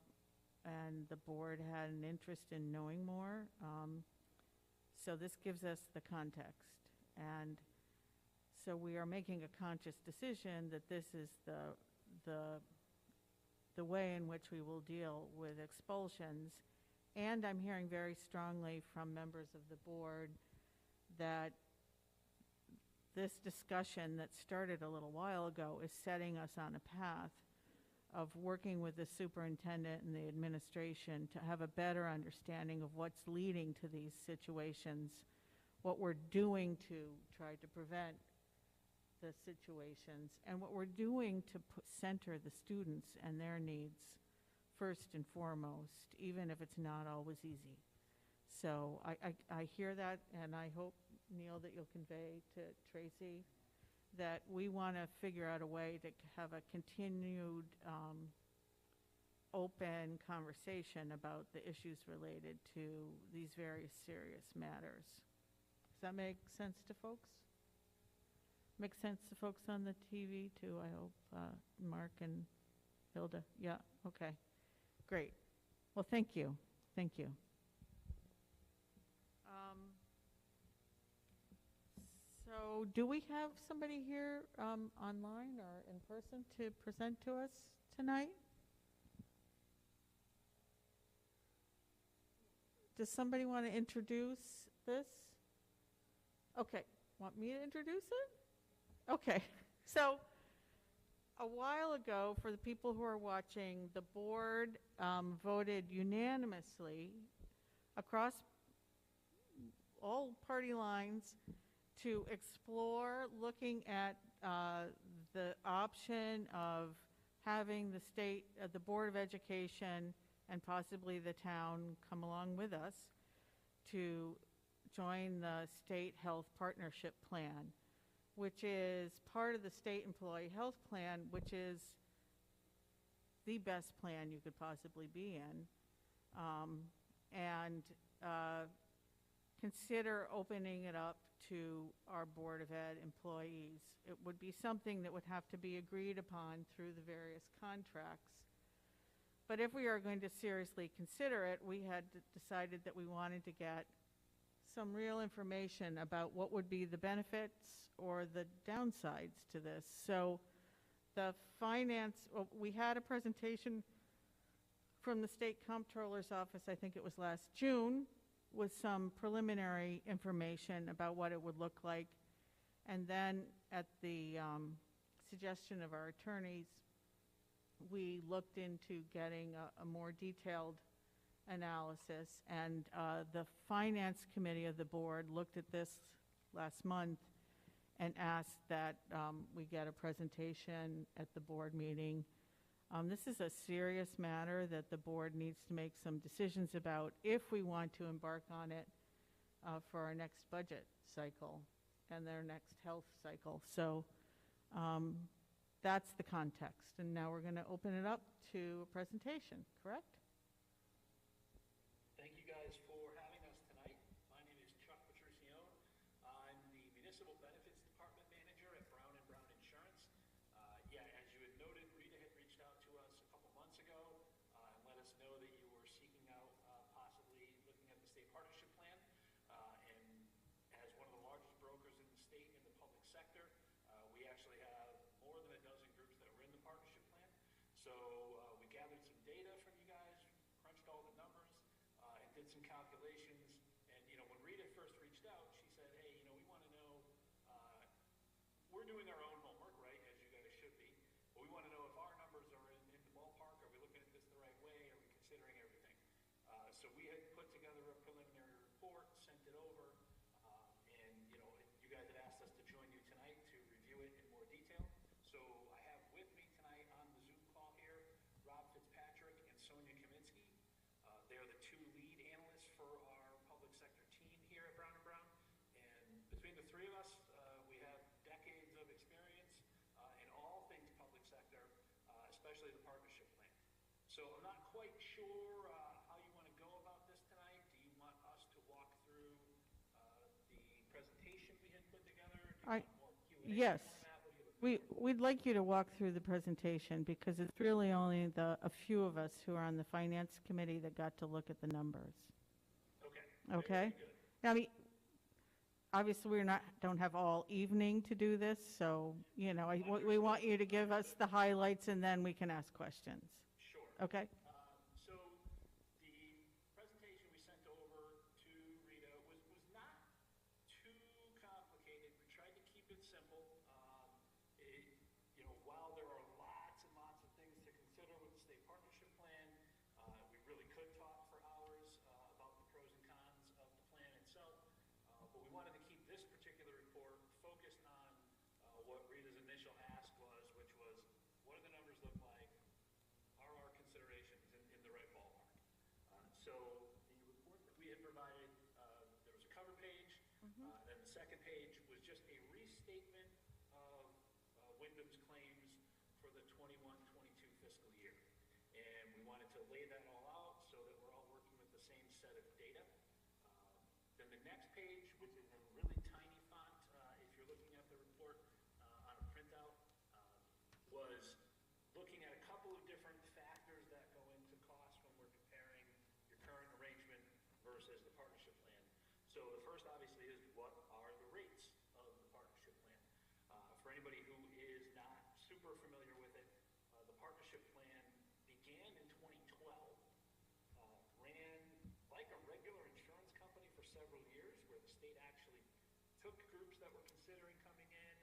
and the board had an interest in knowing more. So this gives us the context. And so we are making a conscious decision that this is the way in which we will deal with expulsions. And I'm hearing very strongly from members of the board that this discussion that started a little while ago is setting us on a path of working with the superintendent and the administration to have a better understanding of what's leading to these situations, what we're doing to try to prevent the situations, and what we're doing to center the students and their needs first and foremost, even if it's not always easy. So I hear that, and I hope, Neil, that you'll convey to Tracy that we want to figure out a way to have a continued open conversation about the issues related to these very serious matters. Does that make sense to folks? Make sense to folks on the TV too, I hope, Mark and Hilda? Yeah, okay, great. Well, thank you, thank you. So do we have somebody here online or in person to present to us tonight? Does somebody want to introduce this? Okay, want me to introduce it? Okay, so a while ago, for the people who are watching, the board voted unanimously across all party lines to explore looking at the option of having the state, the Board of Education, and possibly the town come along with us to join the State Health Partnership Plan, which is part of the State Employee Health Plan, which is the best plan you could possibly be in, and consider opening it up to our Board of Ed employees. It would be something that would have to be agreed upon through the various contracts. But if we are going to seriously consider it, we had decided that we wanted to get some real information about what would be the benefits or the downsides to this. So the we had a presentation from the State Comptroller's Office, I think it was last June, with some preliminary information about what it would look like. And then at the suggestion of our attorneys, we looked into getting a more detailed analysis. And the Finance Committee of the board looked at this last month and asked that we get a presentation at the board meeting. This is a serious matter that the board needs to make some decisions about if we want to embark on it for our next budget cycle and their next health cycle. So that's the context. And now we're going to open it up to a presentation, correct? Thank you guys for having us tonight. My name is Chuck Petruccione. I'm the Municipal Benefits Department Manager at Brown & Brown Insurance. As you had noted, Rita had reached out to us a couple months ago and let us know that you were seeking out possibly looking at the state partnership plan. And as one of the largest brokers in the state in the public sector, we actually have more than a dozen groups that were in the partnership plan. So we gathered some data populations. And, you know, when Rita first reached out, she said, hey, you know, we want to know, we're doing our own homework, right, as you guys should be, but we want to know if our numbers are in the ballpark. Are we looking at this the right way? Are we considering everything? So we had put together a preliminary report, sent it over, and, you know, you guys had asked us to join you tonight to review it in more detail. So I have with me tonight on the Zoom call here, Rob Fitzpatrick and Sonia Kaminsky. They're the two lead analysts for our public sector team here at Brown & Brown. And between the three of us, we have decades of experience in all things public sector, especially the partnership plan. So I'm not quite sure how you want to go about this tonight. Do you want us to walk through the presentation we had put together? Do you want more Q&A Yes. format? What are you looking for? We'd like you to walk through the presentation because it's really only a few of us who are on the finance committee that got to look at the numbers. Okay. Okay? Very good. I mean, obviously, don't have all evening to do this, so, you know, we want you to give us the highlights and then we can ask questions. Sure. Okay? So the presentation we sent over to Rita was not too complicated. We tried to keep it simple. You know, while there are lots and lots of things to consider with the state partnership plan, we really could talk for hours about the pros and cons of the plan itself. But we wanted to keep this particular report focused on what Rita's initial ask was, which was, what do the numbers look like? Are our considerations in the right ballpark? So the report that we had provided, there was a cover page, then the second page was just a restatement of Windham's claims for the 21-22 fiscal year. And we wanted to lay that all out so that we're all working with the same set of data. Then the next page, which is in really tiny font, if you're looking at the report on a printout, was looking at a couple of different factors that go into cost when we're comparing your current arrangement versus the partnership plan. So the first, obviously, is what are the rates of the partnership plan? For anybody who is not super familiar with it, the partnership plan began in 2012, ran like a regular insurance company for several years, where the state actually took groups that were considering coming in,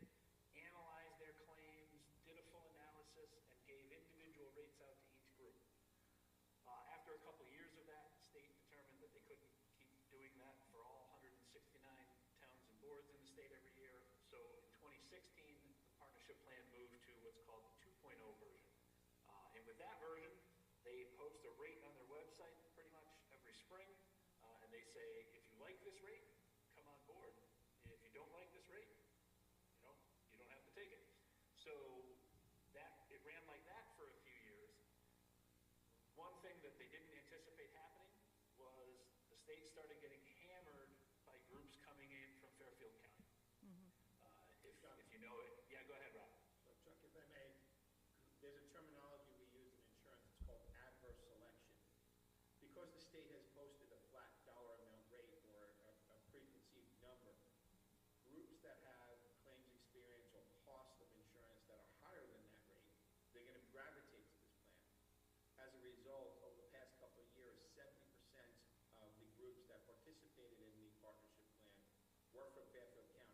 analyzed their claims, did a full analysis, and gave individual rates out to each group. After a couple of years of that, the state determined that they couldn't keep doing that for all 169 towns and boards in the state every year. So in 2016, the partnership plan moved to what's called the 2.0 version. And with that version, they post a rate on their website pretty much every spring, and they say, if you like this rate, come on board. If you don't like this rate, you know, you don't have to take it. So it ran like that for a few years. One thing that they didn't anticipate happening was the state started getting hammered by groups coming in from Fairfield County. If you know it, yeah, go ahead, Rob. So Chuck, if I may, there's a terminology we use in insurance, it's called adverse selection. Because the state has posted a flat dollar amount rate or a preconceived number, groups that have claims experience or cost of insurance that are higher than that rate, they're going to gravitate to this plan. As a result, over the past couple of years, 70% of the groups that participated in the partnership plan were from Fairfield County.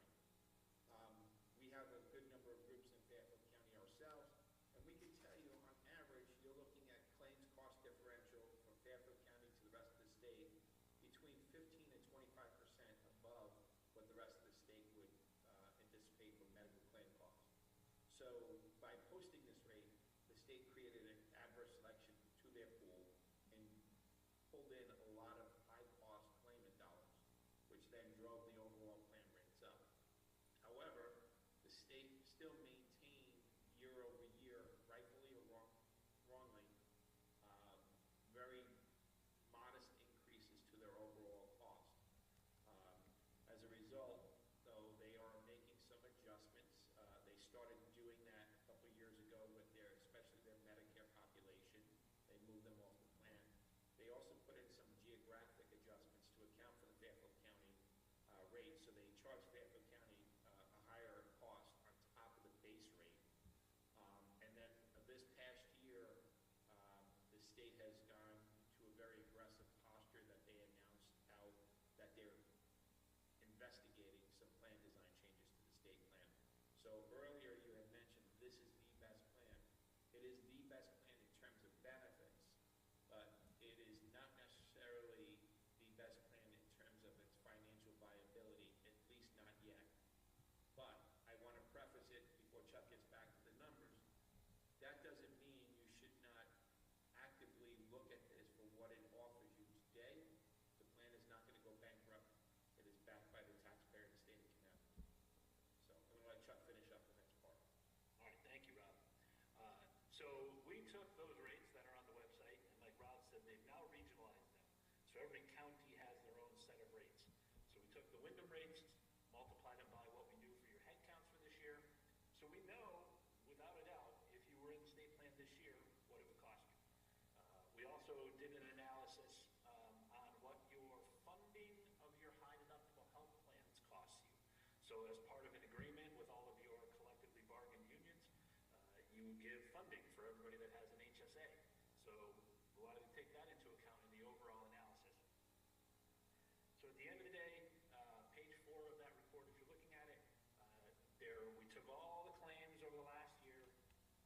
We have a good number of groups in Fairfield County ourselves, and we can tell you on average, you're looking at claims cost differential from Fairfield County to the rest of the state between 15 and 25% above what the rest of the state would anticipate for medical claim costs. So by posting this rate, the state created an adverse selection to their pool and pulled in a lot of high-cost claimant dollars, which then drove the overall plan rates up. However, the state still maintained year over year, rightfully or wrongly, very modest increases to their overall cost. As a result, though, they are making some adjustments. They started doing that a couple of years ago with especially their Medicare population. They moved them off the plan. They also put in some geographic adjustments to account for the Fairfield County rate. So they charge Fairfield County a higher cost on top of the base rate. And then this past year, the state has gone to a very aggressive posture that they announced out doesn't mean you should not actively look at this for what it offers you today. The plan is not going to go bankrupt. It is backed by the taxpayer of the state of Connecticut. So I'm going to let Chuck finish up the next part. All right, thank you, Rob. So we took those rates that are on the website, and like Rob said, they've now regionalized them. So every county has their own set of rates. So we took the Windham rates, multiplied them by what we do for your head counts for this year. So we know, without a doubt, if you were in the state plan this year, what it would cost you. We also did an analysis on what your funding of your high deductible health plans costs you. So as part of an agreement with all of your collectively bargained unions, you give funding for everybody that has an HSA. So we wanted to take that into account in the overall analysis. So at the end of the day, page 4 of that report, if you're looking at it, we took all the claims over the last year,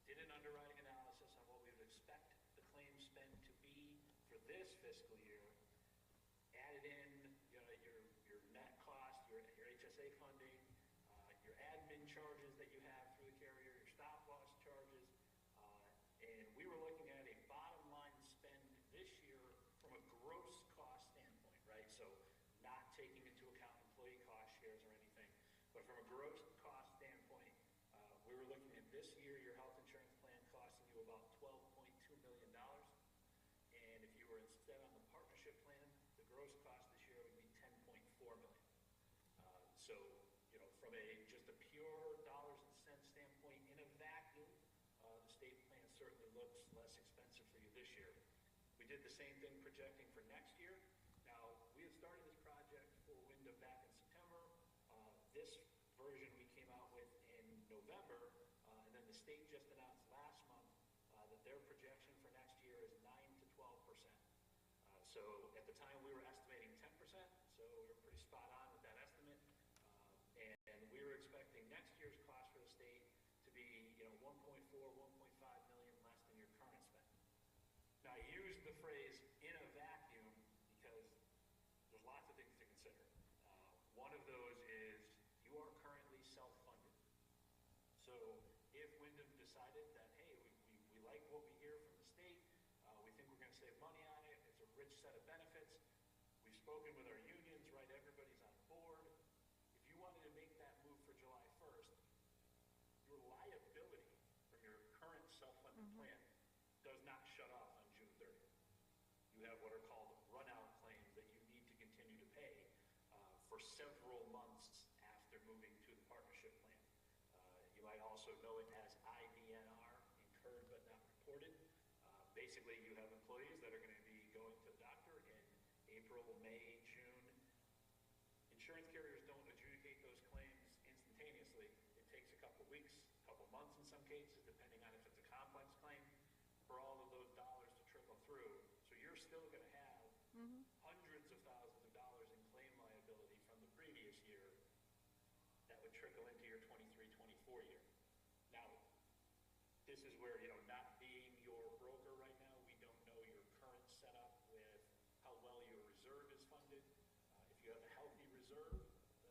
did an underwriting analysis on what we would expect the claim spend to be for this fiscal year, added in your net cost, your HSA funding, your admin charges that you have through the carrier, your stop loss charges, and we were looking at a bottom line spend this year from a gross cost standpoint, right? So not taking into account employee cost shares or anything, but from a gross cost standpoint, we were looking at this year, your health insurance plan costing you about $12.2 million. And if you were instead on the partnership plan, the gross cost this year would be $10.4 million. So, from just a pure dollars and cents standpoint, in a vacuum, the state plan certainly looks less expensive for you this year. We did the same thing projecting for next year. Now, we had started this project for Windham back in September. This version we came out with in November, and then the state just announced last month that their projection for next year is 9 to 12%. So at the time we were estimating 10%, so we were pretty spot on with that estimate. And we were expecting next year's cost for the state to be 1.4, 1.5 million less than your current spend. Now I use the phrase in a vacuum because there's lots of things to consider. One of those is you are currently self-funded. So if Windham decided that, hey, we like what we hear from the state, we think we're going to save money on it, it's a rich set of benefits, we've spoken with our unions, right, everybody's on board. If you wanted to make that move for July 1st, your liability from your current self-funded plan does not shut off on June 30th. You have what are called run-out claims that you need to continue to pay for several months after moving to the partnership plan. You might also know it as IBNR, incurred but not reported. Basically, you have employees that are going to be going to the doctor in April, May, June. Insurance carriers don't adjudicate those claims instantaneously. It takes a couple weeks, a couple months in some cases, depending on if it's a complex claim, for all of those dollars to trickle through. So you're still going to have hundreds of thousands of dollars in claim liability from the previous year that would trickle into your 23-24 year. Now, this is where, not being your broker right now, we don't know your current setup with how well your reserve is funded. If you have a healthy reserve,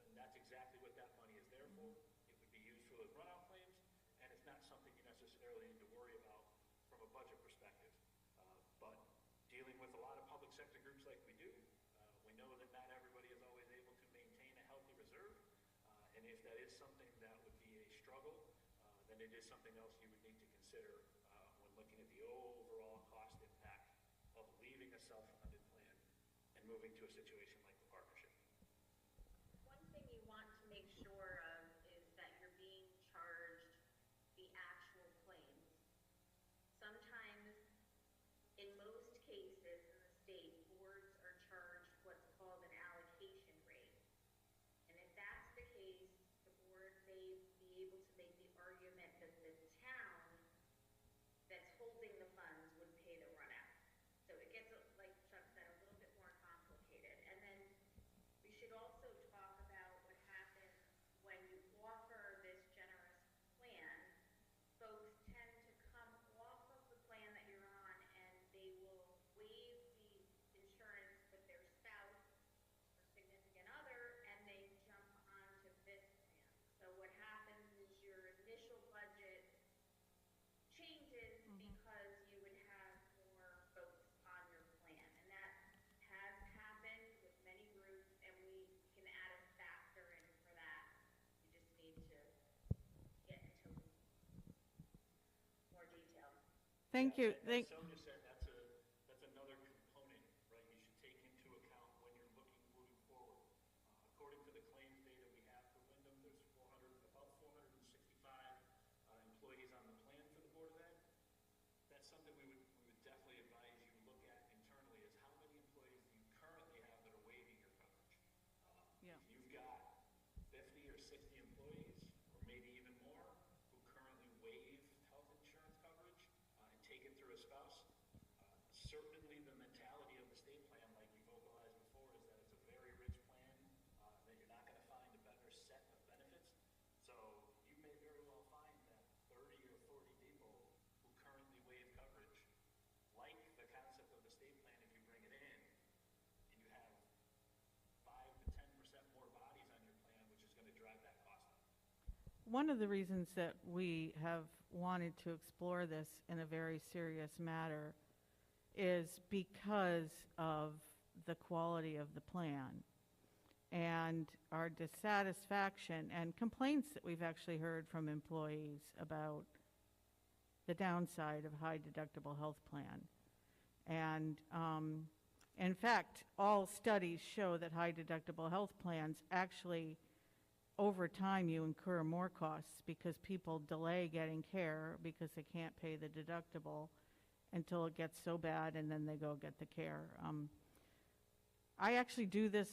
then that's exactly what that money is there for. It would be used for those runout claims, and it's not something you necessarily need to worry about from a budget perspective. But dealing with a lot of public sector groups like we do, we know that not everybody is always able to maintain a healthy reserve. And if that is something that would be a struggle, then it is something else you would need to consider when looking at the overall cost impact of leaving a self-funded plan and moving to a situation like the partnership. One thing you want to make sure of is that you're being charged the actual claims. Sometimes, in most cases in the state, boards are charged what's called an allocation rate. And if that's the case, the board may be able to make the argument that the town that's holding the funds would pay the run out. So it gets, like Chuck said, a little bit more complicated. And then Thank you. As Sonia said, that's another component, right, you should take into account when you're moving forward. According to the claims data we have for Windham, there's about 465 employees on the plan for the Board of Ed. That's something we would definitely advise you look at internally, is how many employees do you currently have that are waiving your coverage? Yeah. If you've got 50 or 60 employees, or maybe even more, who currently waive health insurance coverage and take it through a spouse, certainly the mentality of the state plan, like we vocalized before, is that it's a very rich plan, that you're not going to find a better set of benefits. So you may very well find that 30 or 40 people who currently waive coverage like the concept of the state plan if you bring it in, and you have 5 to 10% more bodies on your plan, which is going to drive that cost up. One of the reasons that we have wanted to explore this in a very serious matter is because of the quality of the plan and our dissatisfaction and complaints that we've actually heard from employees about the downside of high deductible health plan. And in fact, all studies show that high deductible health plans actually, over time, you incur more costs because people delay getting care because they can't pay the deductible until it gets so bad, and then they go get the care. I actually do this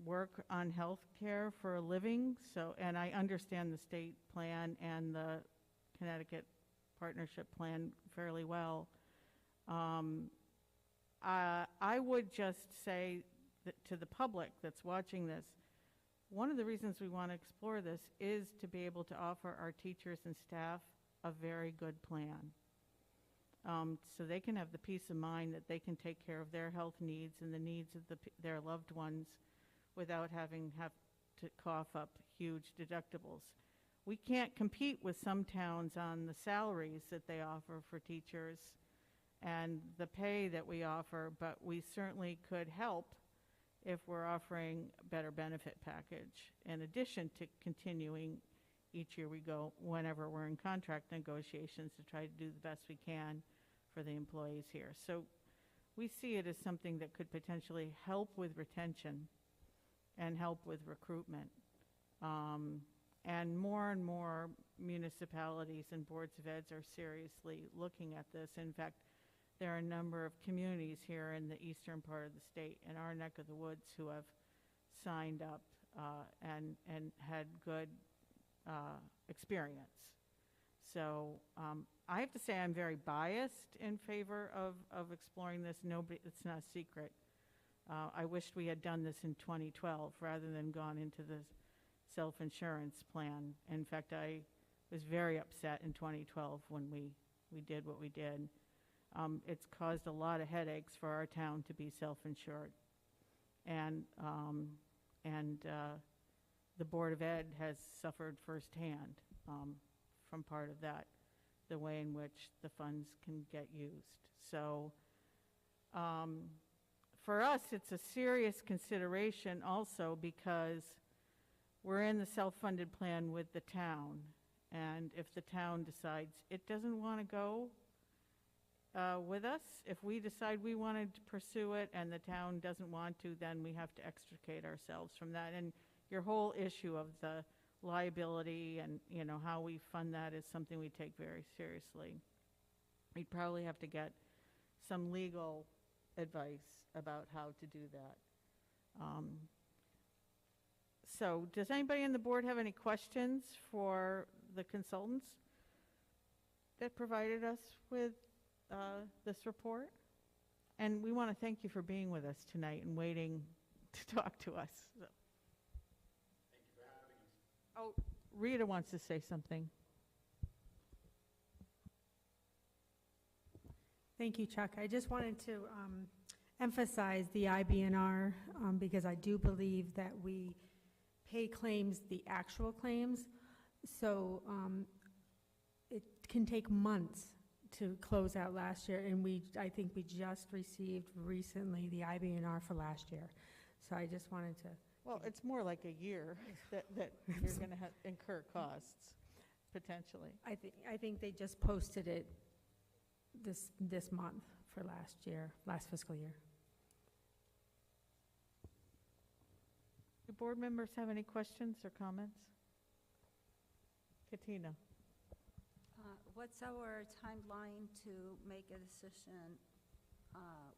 work on health care for a living, and I understand the state plan and the Connecticut partnership plan fairly well. I would just say that to the public that's watching this, one of the reasons we want to explore this is to be able to offer our teachers and staff a very good plan. So they can have the peace of mind that they can take care of their health needs and the needs of their loved ones without having to cough up huge deductibles. We can't compete with some towns on the salaries that they offer for teachers and the pay that we offer, but we certainly could help if we're offering a better benefit package, in addition to continuing each year we go, whenever we're in contract negotiations, to try to do the best we can for the employees here. So we see it as something that could potentially help with retention and help with recruitment. And more municipalities and boards of eds are seriously looking at this. In fact, there are a number of communities here in the eastern part of the state, in our neck of the woods, who have signed up and had good experience. So I have to say I'm very biased in favor of exploring this. It's not a secret. I wished we had done this in 2012 rather than gone into the self-insurance plan. In fact, I was very upset in 2012 when we did what we did. It's caused a lot of headaches for our town to be self-insured. And the Board of Ed has suffered firsthand from part of that, the way in which the funds can get used. So for us, it's a serious consideration also because we're in the self-funded plan with the town. And if the town decides it doesn't want to go with us, if we decide we wanted to pursue it and the town doesn't want to, then we have to extricate ourselves from that. And your whole issue of the liability and how we fund that is something we take very seriously. We'd probably have to get some legal advice about how to do that. So does anybody on the board have any questions for the consultants that provided us with this report? And we want to thank you for being with us tonight and waiting to talk to us. So. Thank you for having us. Oh, Rita wants to say something. Thank you, Chuck. I just wanted to emphasize the IBNR because I do believe that we pay claims, the actual claims, so it can take months to close out last year, and I think we just received recently the IBNR for last year. So I just wanted to. Well, it's more like a year that you're going to incur costs, potentially. I think they just posted it this month for last fiscal year. Do board members have any questions or comments? Katina? What's our timeline to make a decision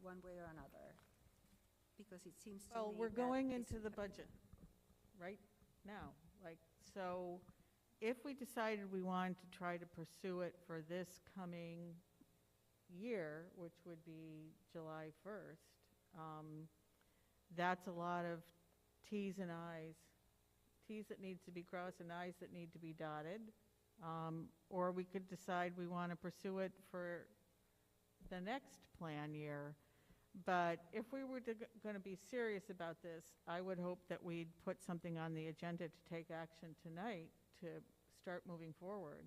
one way or another? Because it seems to me Well, we're that going this into is the a- budget right now. So if we decided we wanted to try to pursue it for this coming year, which would be July 1st, that's a lot of Ts and Is, Ts that needs to be crossed and Is that need to be dotted. Or we could decide we want to pursue it for the next plan year. But if we were going to be serious about this, I would hope that we'd put something on the agenda to take action tonight to start moving forward.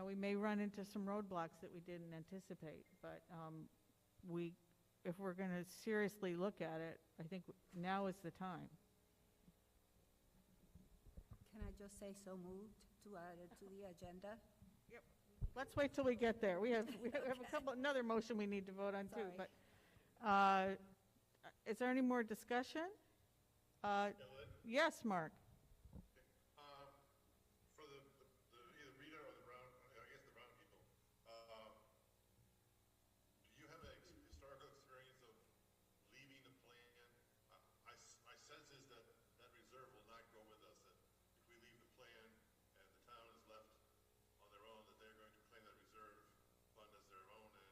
We may run into some roadblocks that we didn't anticipate, but if we're going to seriously look at it, I think now is the time. Can I just say so moved to add it to the agenda? Let's wait till we get there. We have another motion we need to vote on too. Sorry. But is there any more discussion? Yes, Mark. For the either Rita or the Brown, I guess the Brown people, do you have a historical experience of leaving the plan? My sense is that that reserve will not go with us, that if we leave the plan and the town is left on their own, that they're going to claim that reserve fund as their own, and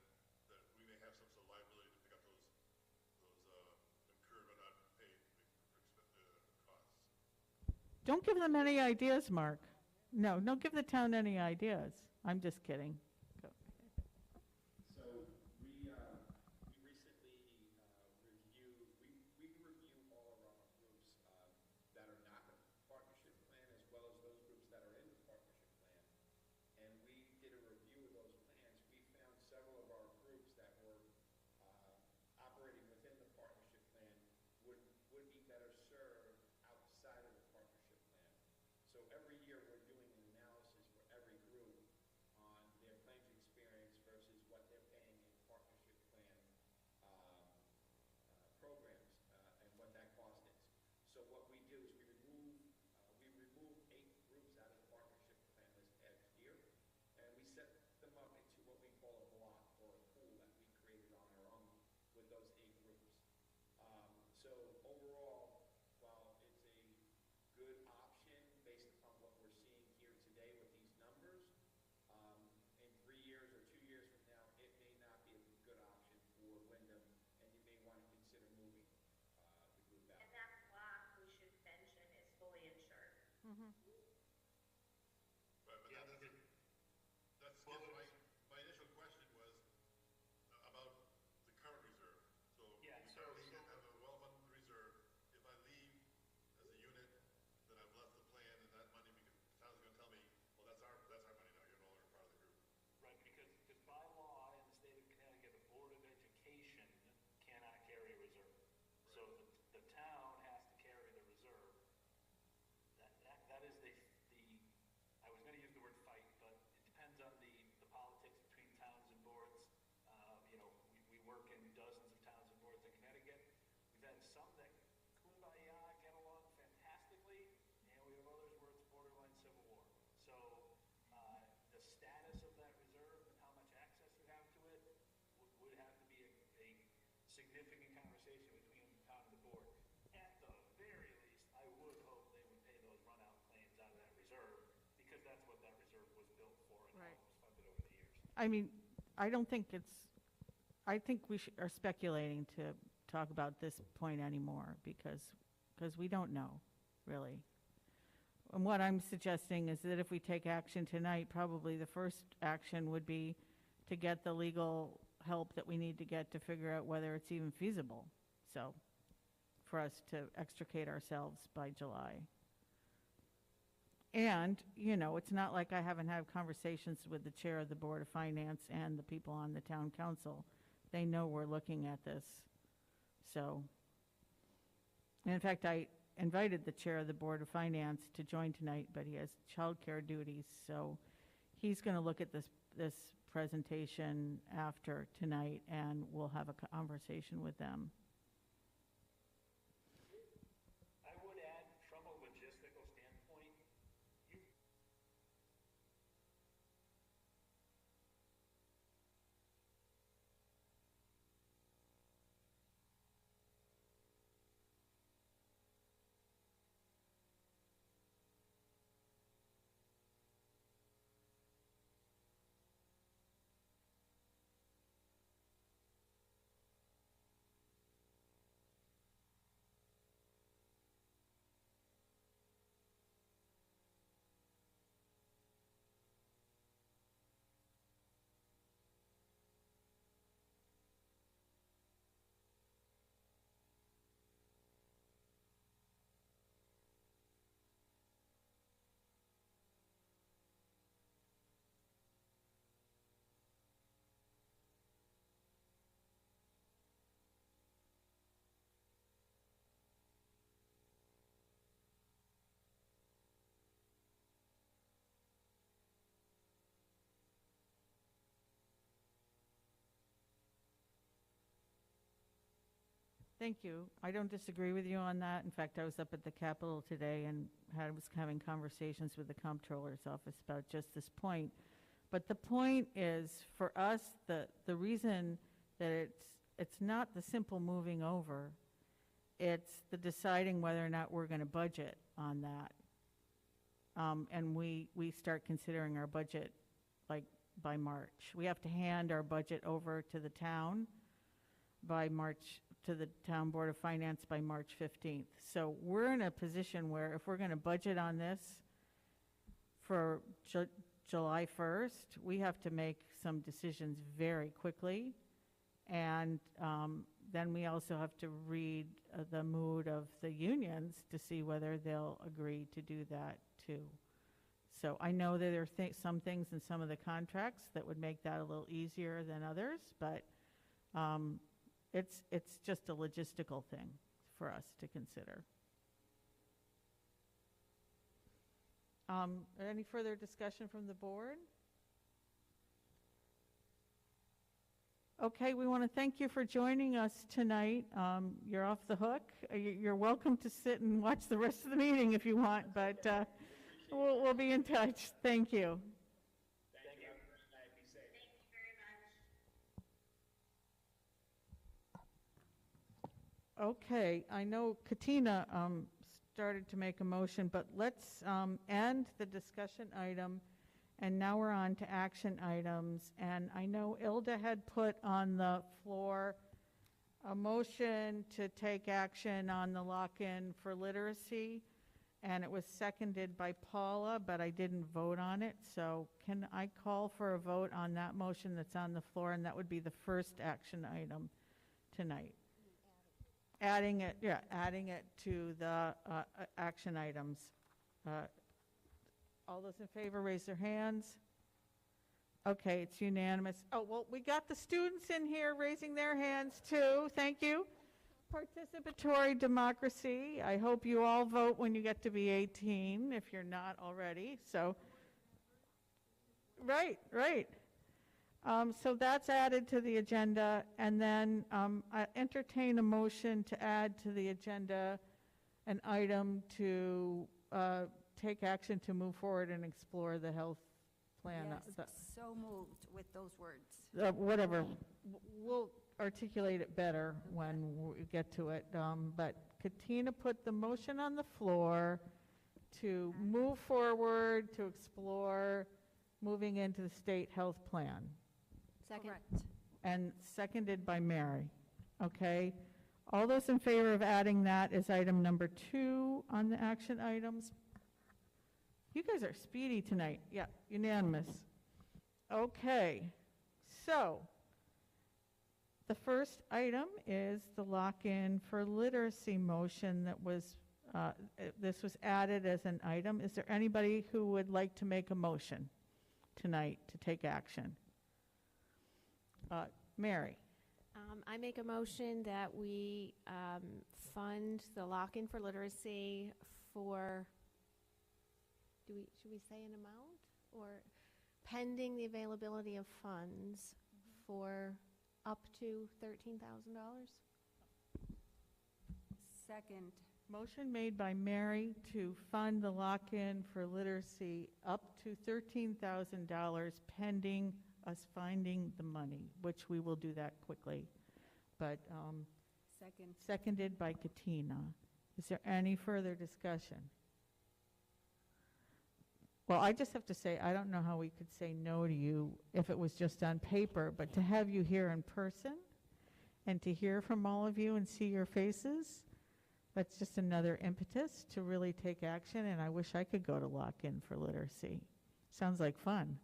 that we may have some sort of liability to pick up those incurred but not paid costs. Don't give them any ideas, Mark. No, don't give the town any ideas. I'm just kidding. Go. So we recently we review all of our groups that are not in the partnership plan, as well as those groups that are in the partnership plan. And we did a review of those plans. We found several of our groups that were operating within the partnership plan would be better served outside of the partnership plan. So every year we're doing an analysis for every group on their claims experience versus what they're paying in partnership plan programs and what that cost is. So what we do is we remove 8 groups out of the partnership plan this past year, and we set them up into what we call a block or a pool that we created on our own with those 8 groups. So overall, while it's a good option based upon what we're seeing here today with these numbers, in 3 years or 2 years from now, it may not be a good option for Windham, and you may want to consider moving the group out. And that block, we should mention, is fully insured. But Yeah, that's my initial question was about the current reserve. So Yeah, we so- currently have a well-funded reserve. If I leave as a unit, then I've left the plan, and that money, because the town's going to tell me, well, that's our money now. You're no longer part of the group. Right, because by law in the state of Connecticut, the Board of Education cannot carry a reserve. So the town has to carry the reserve. That is I was going to use the word fight, but it depends on the politics between towns and boards. We work in dozens of towns and boards in Connecticut. We've had some that kumbaya get along fantastically, and we have others where it's borderline civil war. So the status of that reserve and how much access you have to it would have to be a significant conversation between the town and the board. At the very least, I would hope they would pay those run-out claims out of that reserve, because that's what that reserve was built for and how Right. it was funded over the years. I mean, I think we are speculating to talk about this point anymore because we don't know, really. And what I'm suggesting is that if we take action tonight, probably the first action would be to get the legal help that we need to get to figure out whether it's even feasible. So, for us to extricate ourselves by July. And, it's not like I haven't had conversations with the chair of the Board of Finance and the people on the town council. They know we're looking at this. So, and in fact, I invited the chair of the Board of Finance to join tonight, but he has childcare duties, so he's going to look at this presentation after tonight, and we'll have a conversation with them. I would add, from a logistical standpoint, you Thank you. I don't disagree with you on that. In fact, I was up at the Capitol today and was having conversations with the comptroller's office about just this point. But the point is, for us, the reason that it's not the simple moving over, it's the deciding whether or not we're going to budget on that. And we start considering our budget like by March. We have to hand our budget over to the town by March, to the Town Board of Finance by March 15th. So we're in a position where if we're going to budget on this for July 1st, we have to make some decisions very quickly. And then we also have to read the mood of the unions to see whether they'll agree to do that too. So I know that there are some things in some of the contracts that would make that a little easier than others, but it's just a logistical thing for us to consider. Any further discussion from the board? Okay, we want to thank you for joining us tonight. You're off the hook. You're welcome to sit and watch the rest of the meeting if you want, but we'll be in touch. Thank you. Thank you. Be safe. Thank you very much. Okay, I know Katina started to make a motion, but let's end the discussion item, and now we're on to action items. And I know Ilda had put on the floor a motion to take action on the lock-in for literacy, and it was seconded by Paula, but I didn't vote on it. So can I call for a vote on that motion that's on the floor? And that would be the first action item tonight. Adding it to the action items. All those in favor, raise their hands. Okay, it's unanimous. Oh, well, we got the students in here raising their hands too. Thank you. Participatory democracy. I hope you all vote when you get to be 18, if you're not already. So, right. So that's added to the agenda, and then I entertain a motion to add to the agenda an item to take action to move forward and explore the health plan. Yes, so moved with those words. Whatever, we'll articulate it better when we get to it. But Katina put the motion on the floor to move forward, to explore moving into the state health plan. Second. Correct. And seconded by Mary. Okay. All those in favor of adding that as item number 2 on the action items? You guys are speedy tonight. Yeah, unanimous. Okay. So the first item is the lock-in for literacy motion that was, this was added as an item. Is there anybody who would like to make a motion tonight to take action? Mary. I make a motion that we fund the lock-in for literacy for, should we say an amount? Or pending the availability of funds for up to $13,000. Second. Motion made by Mary to fund the lock-in for literacy up to $13,000 pending us finding the money, which we will do that quickly. But Second. seconded by Katina. Is there any further discussion? Well, I just have to say, I don't know how we could say no to you if it was just on paper, but to have you here in person and to hear from all of you and see your faces, that's just another impetus to really take action, and I wish I could go to lock-in for literacy. Sounds like fun.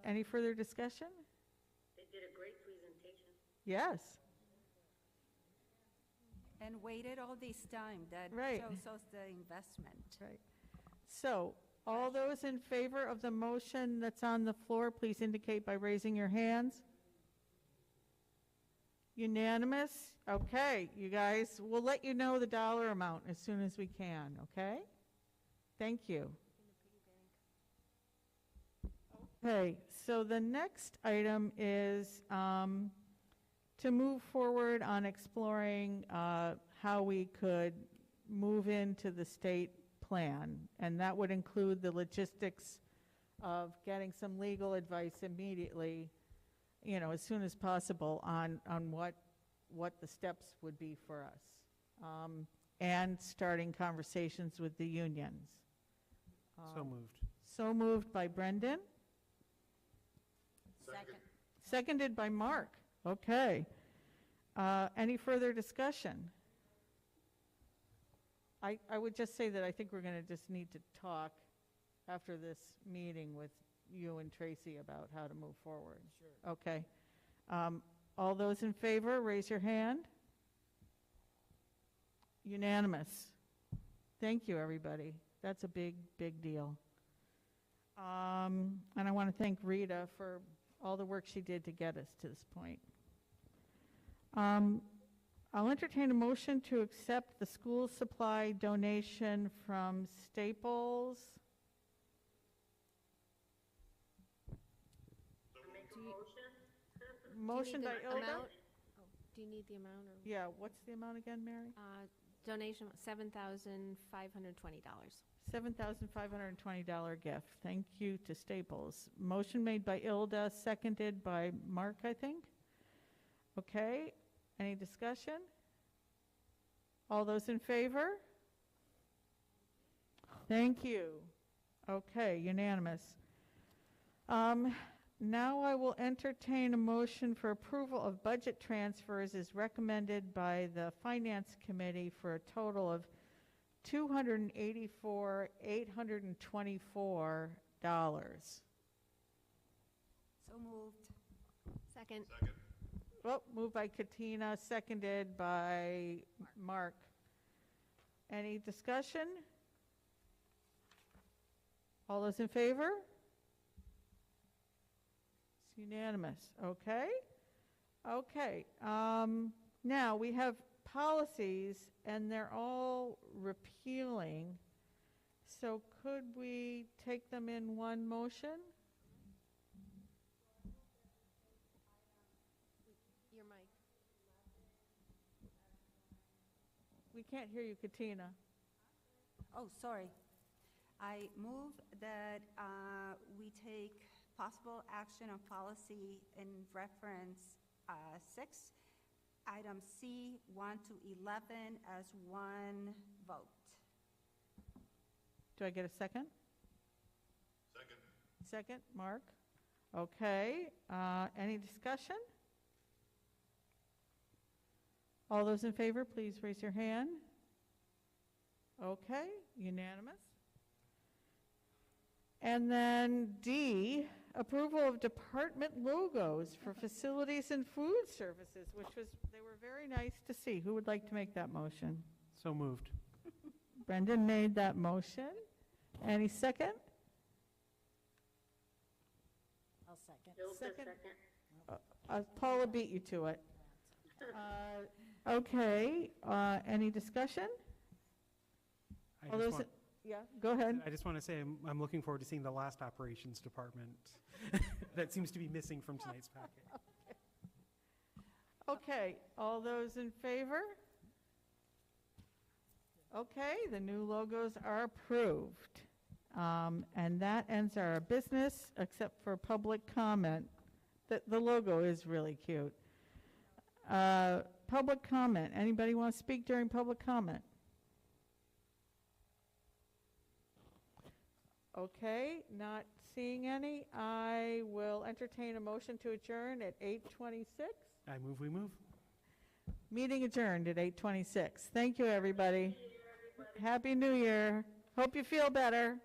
Any further discussion? They did a great presentation. Yes. And waited all this time. That Right. shows us the investment. Right. So, all those in favor of the motion that's on the floor, please indicate by raising your hands. Unanimous? Okay, you guys, we'll let you know the dollar amount as soon as we can, okay? Thank you. Okay, so the next item is to move forward on exploring how we could move into the state plan, and that would include the logistics of getting some legal advice immediately, you know, as soon as possible on what the steps would be for us, and starting conversations with the unions. So moved. So moved by Brendan. Second. Seconded by Mark. Okay. Any further discussion? I would just say that I think we're going to just need to talk after this meeting with you and Tracy about how to move forward. Sure. Okay. All those in favor, raise your hand. Unanimous. Thank you, everybody. That's a big, big deal. And I want to thank Rita for all the work she did to get us to this point. I'll entertain a motion to accept the school supply donation from Staples. Make a motion? Motion by Ilda? Do you need the amount? Or Yeah, what's the amount again, Mary? donation, $7,520. $7,520 gift. Thank you to Staples. Motion made by Ilda, seconded by Mark, I think. Okay, any discussion? All those in favor? Thank you. Okay, unanimous. Now I will entertain a motion for approval of budget transfers as recommended by the Finance Committee for a total of $284,824. So moved. Second. Second. Well, moved by Katina, seconded by Mark. Any discussion? All those in favor? It's unanimous. Okay. Okay. Now we have policies, and they're all repealing. So could we take them in one motion? Your mic. We can't hear you, Katina. Oh, sorry. I move that we take possible action on policy in reference 6, item C, 1 to 11 as one vote. Do I get a second? Second. Second, Mark. Okay. Any discussion? All those in favor, please raise your hand. Okay, unanimous. And then D, approval of department logos for facilities and food services, they were very nice to see. Who would like to make that motion? So moved. Brendan made that motion. Any second? I'll second. Ilda, Second. second. Paula beat you to it. Okay, any discussion? I All just those want, Yeah, go ahead. I just want to say I'm looking forward to seeing the last operations department that seems to be missing from tonight's packet. Okay, all those in favor? Okay, the new logos are approved. And that ends our business, except for public comment. The logo is really cute. Public comment. Anybody want to speak during public comment? Okay, not seeing any. I will entertain a motion to adjourn at 8:26. I move, we move. Meeting adjourned at 8:26. Thank you, everybody. Happy New Year. Hope you feel better.